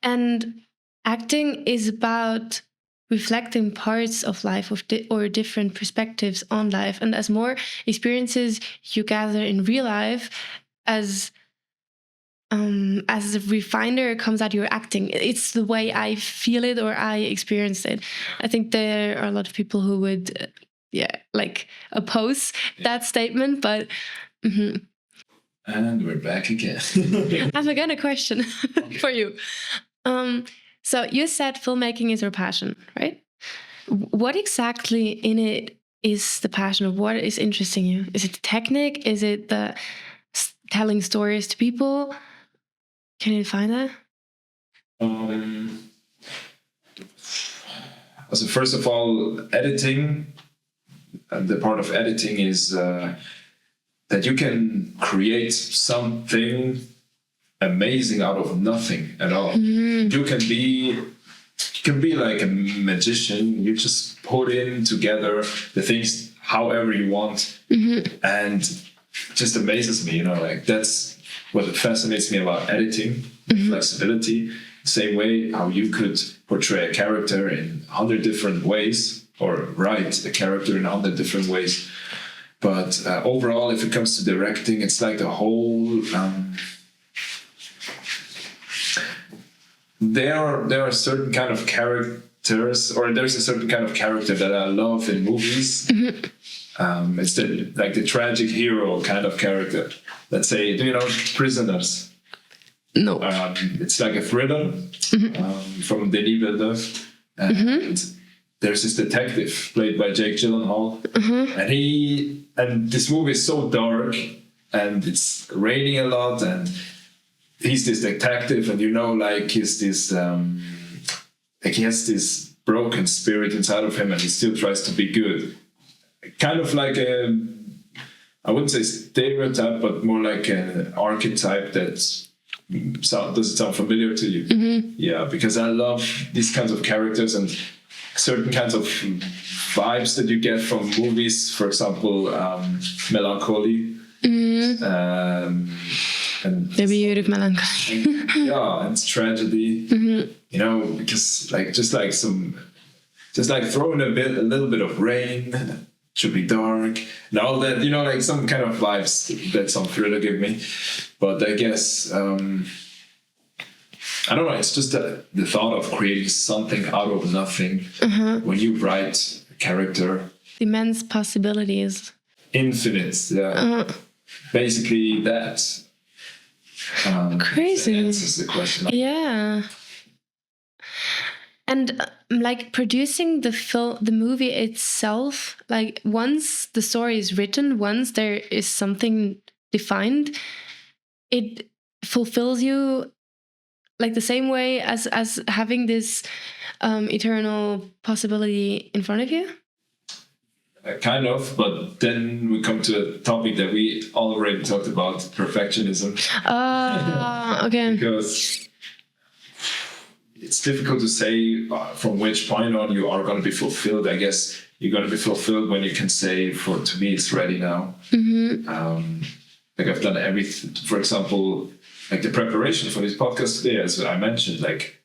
And acting is about reflecting parts of life or different perspectives on life. And as more experiences you gather in real life, as a refiner comes out your acting. It's the way I feel it or I experienced it. I think there are a lot of people who would, oppose that statement, but... And we're back again. I've got a question for you. So you said filmmaking is your passion, right? What exactly in it is the passion of what is interesting you? Is it the technique? Is it the telling stories to people? Can you define that? So first of all, editing. The part of editing is that you can create something amazing out of nothing at all. You can be like a magician. You just put in together the things however you want, and it just amazes me. Like that's what fascinates me about editing: flexibility. Same way how you could portray a character in 100 different ways, or write a character in 100 different ways. But overall, if it comes to directing, it's like the whole. There are certain kind of characters, or there's a certain kind of character that I love in movies. It's the tragic hero kind of character. Let's say, do you know Prisoners? No. It's like a thriller from Denis Villeneuve. And there's this detective played by Jake Gyllenhaal, and this movie is so dark, and it's raining a lot, and he's this detective, and he's this he has this broken spirit inside of him, and he still tries to be good. Kind of like I wouldn't say stereotype, but more like an archetype that does it sound familiar to you? Yeah, because I love these kinds of characters and certain kinds of vibes that you get from movies. For example, Melancholy. And the beauty of melancholy. And it's tragedy. Because just like throwing a little bit of rain should be dark and all that, you know, like some kind of vibes that some thriller give me. But I guess I don't know, it's just the thought of creating something out of nothing. When you write a character, Immense possibilities. infinite, yeah. Basically that. Crazy. That answers the question. Yeah. And like producing the movie itself, like once the story is written, once there is something defined, it fulfills you like the same way as having this eternal possibility in front of you. Kind of, but then we come to a topic that we already talked about, perfectionism. Okay. Because it's difficult to say from which point on you are going to be fulfilled. I guess you're going to be fulfilled when you can say, to me, it's ready now. Like I've done everything. For example, like the preparation for this podcast today, as I mentioned, like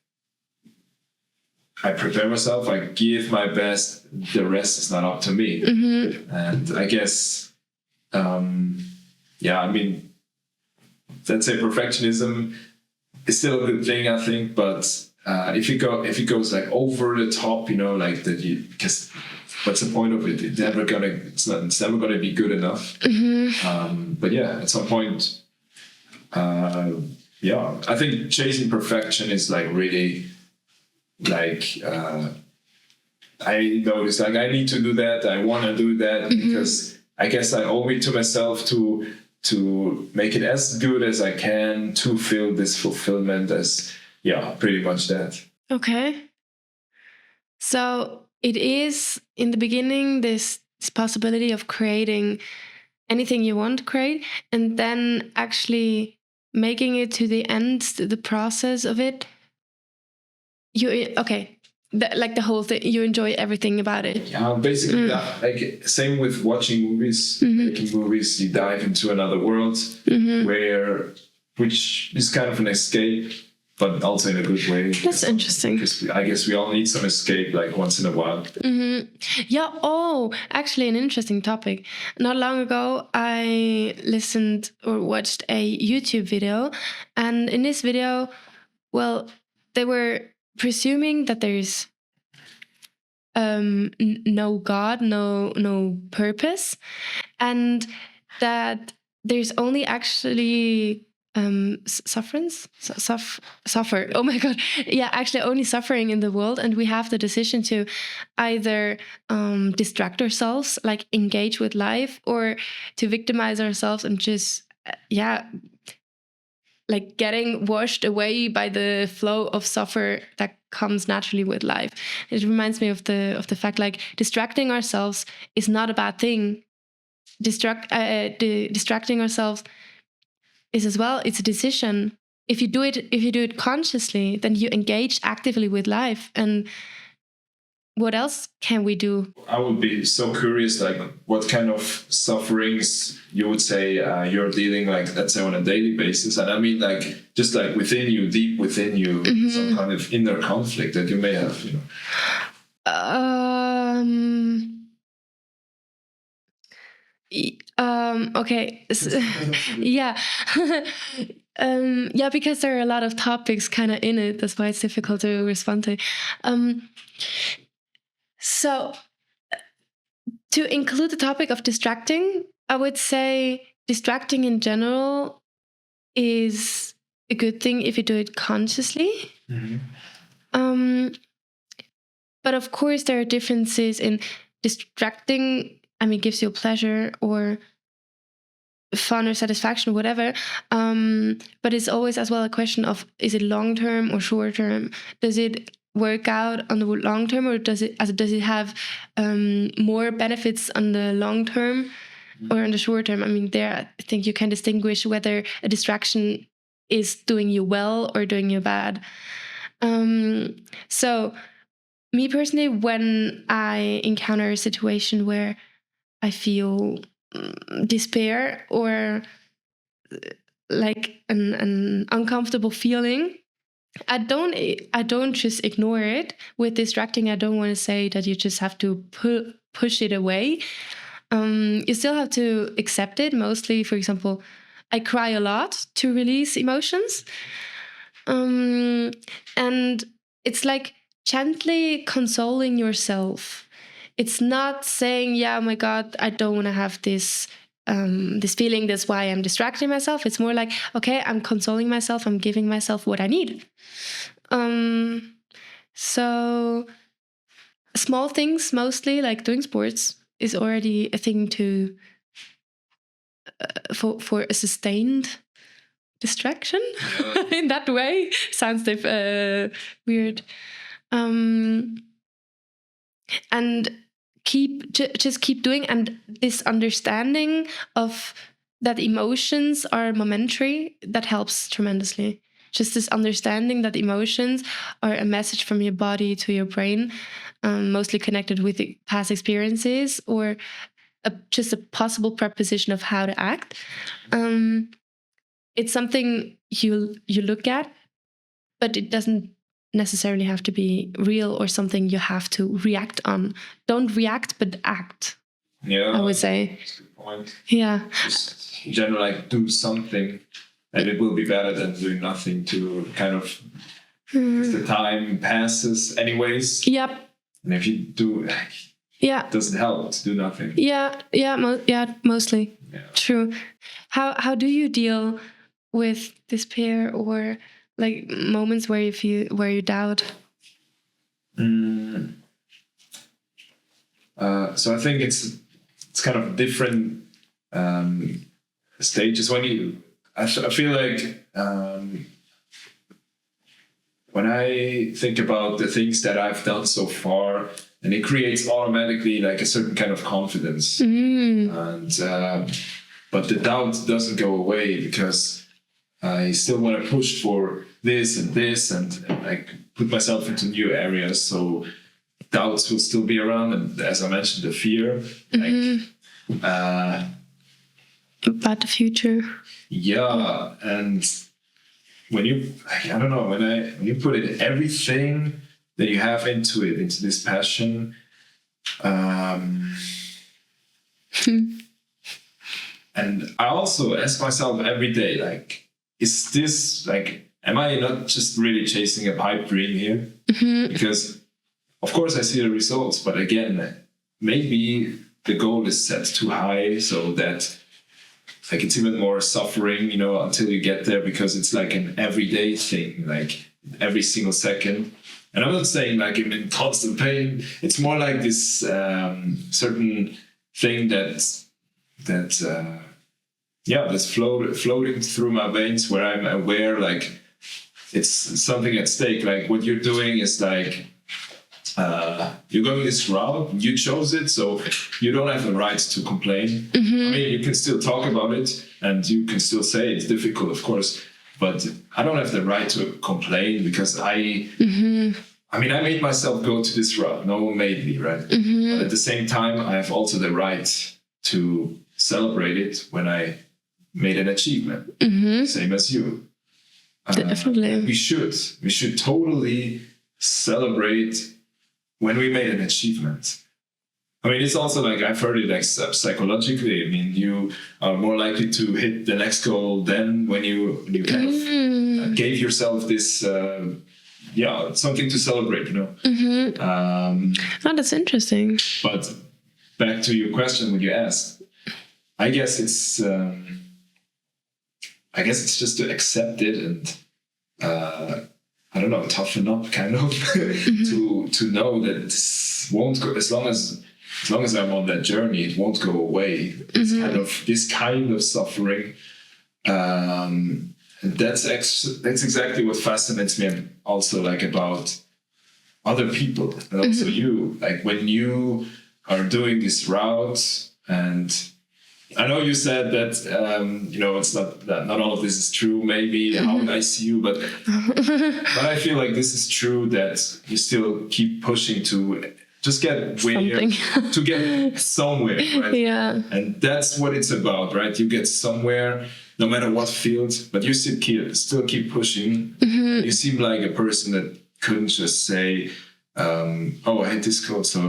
I prepare myself, I give my best, the rest is not up to me. And I guess, I mean, let's say perfectionism is still a good thing, I think, but if it goes like over the top, you know, like that, because what's the point of it? It's never gonna be good enough. But yeah, at some point, I think chasing perfection is like really, like I noticed like I need to do that, I want to do that, because I guess I owe it to myself to make it as good as I can to feel this fulfillment as pretty much that. Okay. So it is in the beginning this possibility of creating anything you want to create, and then actually making it to the end, the process of it. Like the whole thing, you enjoy everything about it. Yeah, basically that. Like same with watching movies, making movies. You dive into another world which is kind of an escape, but also in a good way. That's interesting. Because I guess we all need some escape, like once in a while. Yeah. Oh, actually, an interesting topic. Not long ago, I listened or watched a YouTube video, and in this video, they were presuming that there's no God, no purpose, and that there's only actually suffer. Oh my God. Yeah, actually only suffering in the world, and we have the decision to either distract ourselves, like engage with life, or to victimize ourselves and just like getting washed away by the flow of suffer that comes naturally with life. It reminds me of the fact like distracting ourselves is not a bad thing. Distracting ourselves is as well, it's a decision. If you do it consciously, then you engage actively with life. And what else can we do? I would be so curious, like what kind of sufferings you would say you're dealing, like let's say on a daily basis. And I mean like just like within you, deep within you, some kind of inner conflict that you may have, you know. Okay. Yeah. Because there are a lot of topics kind of in it. That's why it's difficult to respond to. So to include the topic of distracting, I would say distracting in general is a good thing if you do it consciously. But of course, there are differences in distracting. I mean, gives you pleasure or fun or satisfaction, whatever. But it's always as well a question of, is it long term or short term? Does it work out on the long term, or does it have more benefits on the long term or on the short term? I mean, there I think you can distinguish whether a distraction is doing you well or doing you bad. So me personally, when I encounter a situation where I feel despair or like an uncomfortable feeling, I don't just ignore it. With distracting, I don't want to say that you just have to push it away. You still have to accept it. Mostly, for example, I cry a lot to release emotions. And it's like gently consoling yourself. It's not saying, yeah, oh my God, I don't want to have this this feeling. That's why I'm distracting myself. It's more like, okay, I'm consoling myself. I'm giving myself what I need. So small things, mostly like doing sports, is already a thing to for a sustained distraction. In that way, sounds weird. And just keep doing, and this understanding of that emotions are momentary, that helps tremendously. Just this understanding that emotions are a message from your body to your brain, mostly connected with the past experiences, or just a possible preposition of how to act. It's something you look at, but it doesn't necessarily have to be real or something you have to react on. Don't react, but act. Yeah, I would say. that's a good point. Yeah. Just in general, like do something, and it will be better than doing nothing. To kind of the time passes anyways. Yep. And if you do, Yeah. it doesn't help to do nothing. Yeah. Mostly. Yeah. True. How do you deal with despair or like moments where you doubt? So I think it's kind of different stages when you. I feel like when I think about the things that I've done so far, and it creates automatically like a certain kind of confidence, and but the doubt doesn't go away because I still want to push for this and like put myself into new areas. So doubts will still be around, and as I mentioned, the fear, About the future. Yeah, and when you, I don't know, when you put in everything that you have into this passion, and I also ask myself every day, like, is this like, am I not just really chasing a pipe dream here? Because of course I see the results, but again, maybe the goal is set too high so that like it's even more suffering, until you get there, because it's like an everyday thing, like every single second. And I'm not saying like I'm in constant pain. It's more like this certain thing that's floating through my veins, where I'm aware like it's something at stake. Like what you're doing is like you're going this route, you chose it, so you don't have the right to complain. I mean, you can still talk about it and you can still say it's difficult, of course, but I don't have the right to complain because I made myself go to this route. No one made me, right? But at the same time, I have also the right to celebrate it when I made an achievement, same as you. Definitely. We should totally celebrate when we made an achievement. I mean, it's also like, I've heard it like psychologically. I mean, you are more likely to hit the next goal than when you kind of gave yourself this, something to celebrate, Oh, that's interesting. But back to your question, when you asked, I guess it's just to accept it and I don't know, toughen up kind of to know that this won't go, as long as I'm on that journey, it won't go away. It's this kind of suffering. And that's exactly what fascinates me also, like, about other people and also you, like when you are doing this route. And I know you said that it's not all of this is true, maybe how I see you, but I feel like this is true, that you still keep pushing to just get to get somewhere, right? Yeah. And that's what it's about, right? You get somewhere, no matter what field, but you still keep pushing. You seem like a person that couldn't just say, oh, I hate this code, so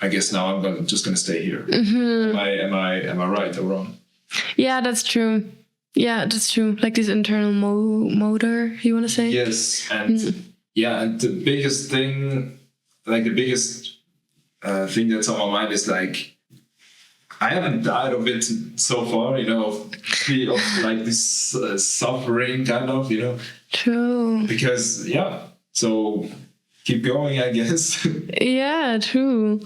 I guess now I'm just gonna stay here. Am I right or wrong? Yeah, that's true. Yeah, that's true. Like this internal motor, you want to say? Yes, and yeah, and the biggest thing, like the biggest thing that's on my mind is like, I haven't died of it so far, you know, of like this suffering kind of, you know. True. Because, yeah, so keep going, I guess. Yeah, true.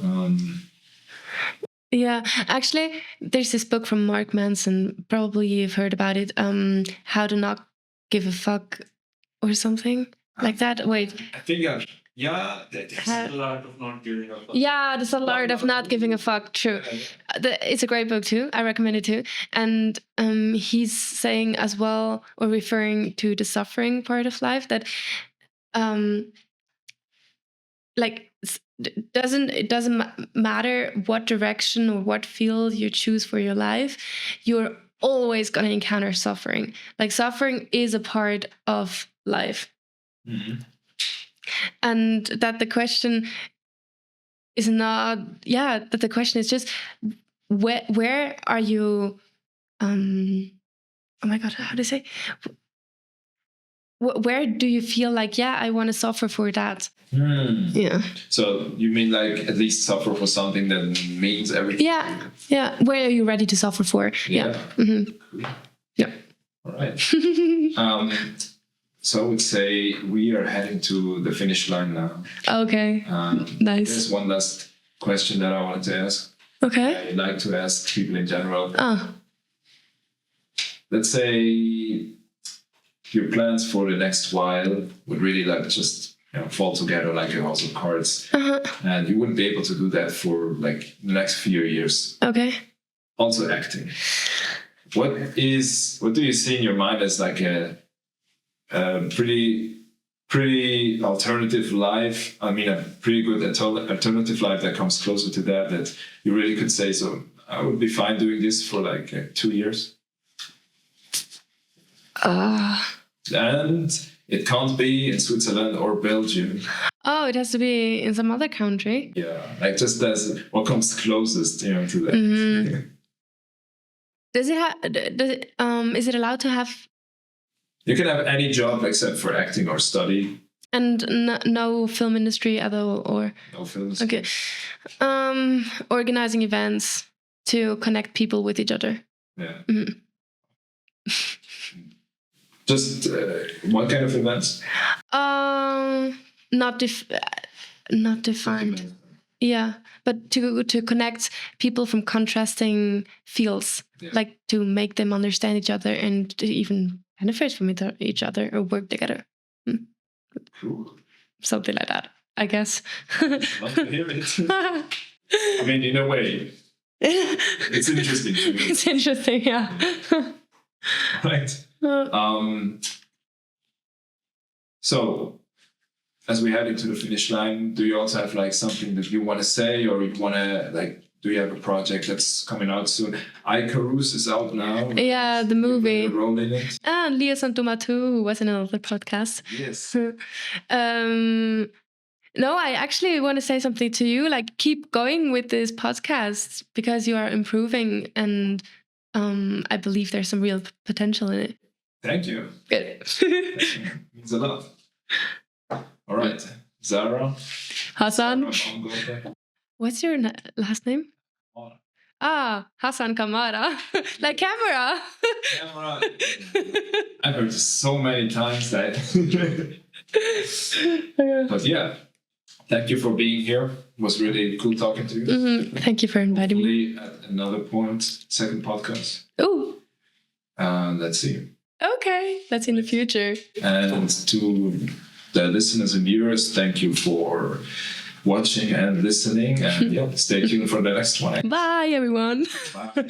Yeah, actually, there's this book from Mark Manson. Probably you've heard about it. How to Not Give a Fuck or something like that. Wait. I think there's The art of not giving a fuck. Yeah, the subtle art of not giving a fuck. True. It's a great book too. I recommend it too. And he's saying as well, or referring to the suffering part of life, that like it doesn't matter what direction or what field you choose for your life, you're always going to encounter suffering. Like suffering is a part of life. Mhm. And that the question is not, that the question is just where are you, oh my God, how do you say? Where do you feel like, I want to suffer for that? Yeah. So you mean like at least suffer for something that means everything? Yeah. Where are you ready to suffer for? Yeah. Mm-hmm. Yeah. All right. So I would say we are heading to the finish line now. Okay. Nice. There's one last question that I wanted to ask. Okay. I like to ask people in general. Oh. Let's say your plans for the next while would really like just fall together like a house of cards, and you wouldn't be able to do that for like the next few years. Okay. Also acting. What do you see in your mind as like a pretty alternative life? I mean, a pretty good alternative life that comes closer to that you really could say, so I would be fine doing this for like 2 years. And it can't be in Switzerland or Belgium. Oh, it has to be in some other country. Yeah, like just as what comes closest, to that. Mm-hmm. Is it allowed to have? You can have any job except for acting or study. And no film industry at all, or no films. Okay, organizing events to connect people with each other. Yeah. Mm-hmm. Just what kind of events? Not defined. Yeah, but to connect people from contrasting fields, like to make them understand each other and to even benefit from each other or work together. Cool. Something like that, I guess. Love to hear it. I mean, in a way, it's interesting to me. It's interesting, yeah. Right. So, as we head into the finish line, do you also have like something that you want to say, or you want to like? Do you have a project that's coming out soon? Icarus is out now. Yeah, the movie. A role in it. And Leo Santomatou, who was in another podcast. Yes. No, I actually want to say something to you. Like, keep going with this podcast because you are improving, and I believe there's some real potential in it. Thank you. Good. Means a lot. All right, Zara. Hassan. Zara, What's your last name? Hassan Kamara. Like camera. Camera. I've heard so many times that. But yeah, thank you for being here. It was really cool talking to you. Mm-hmm. Thank you for inviting me. Hopefully at another point, second podcast. Oh. Let's see. Okay, that's in the future. And to the listeners and viewers, thank you for watching and listening. And stay tuned for the next one. Bye, everyone. Bye.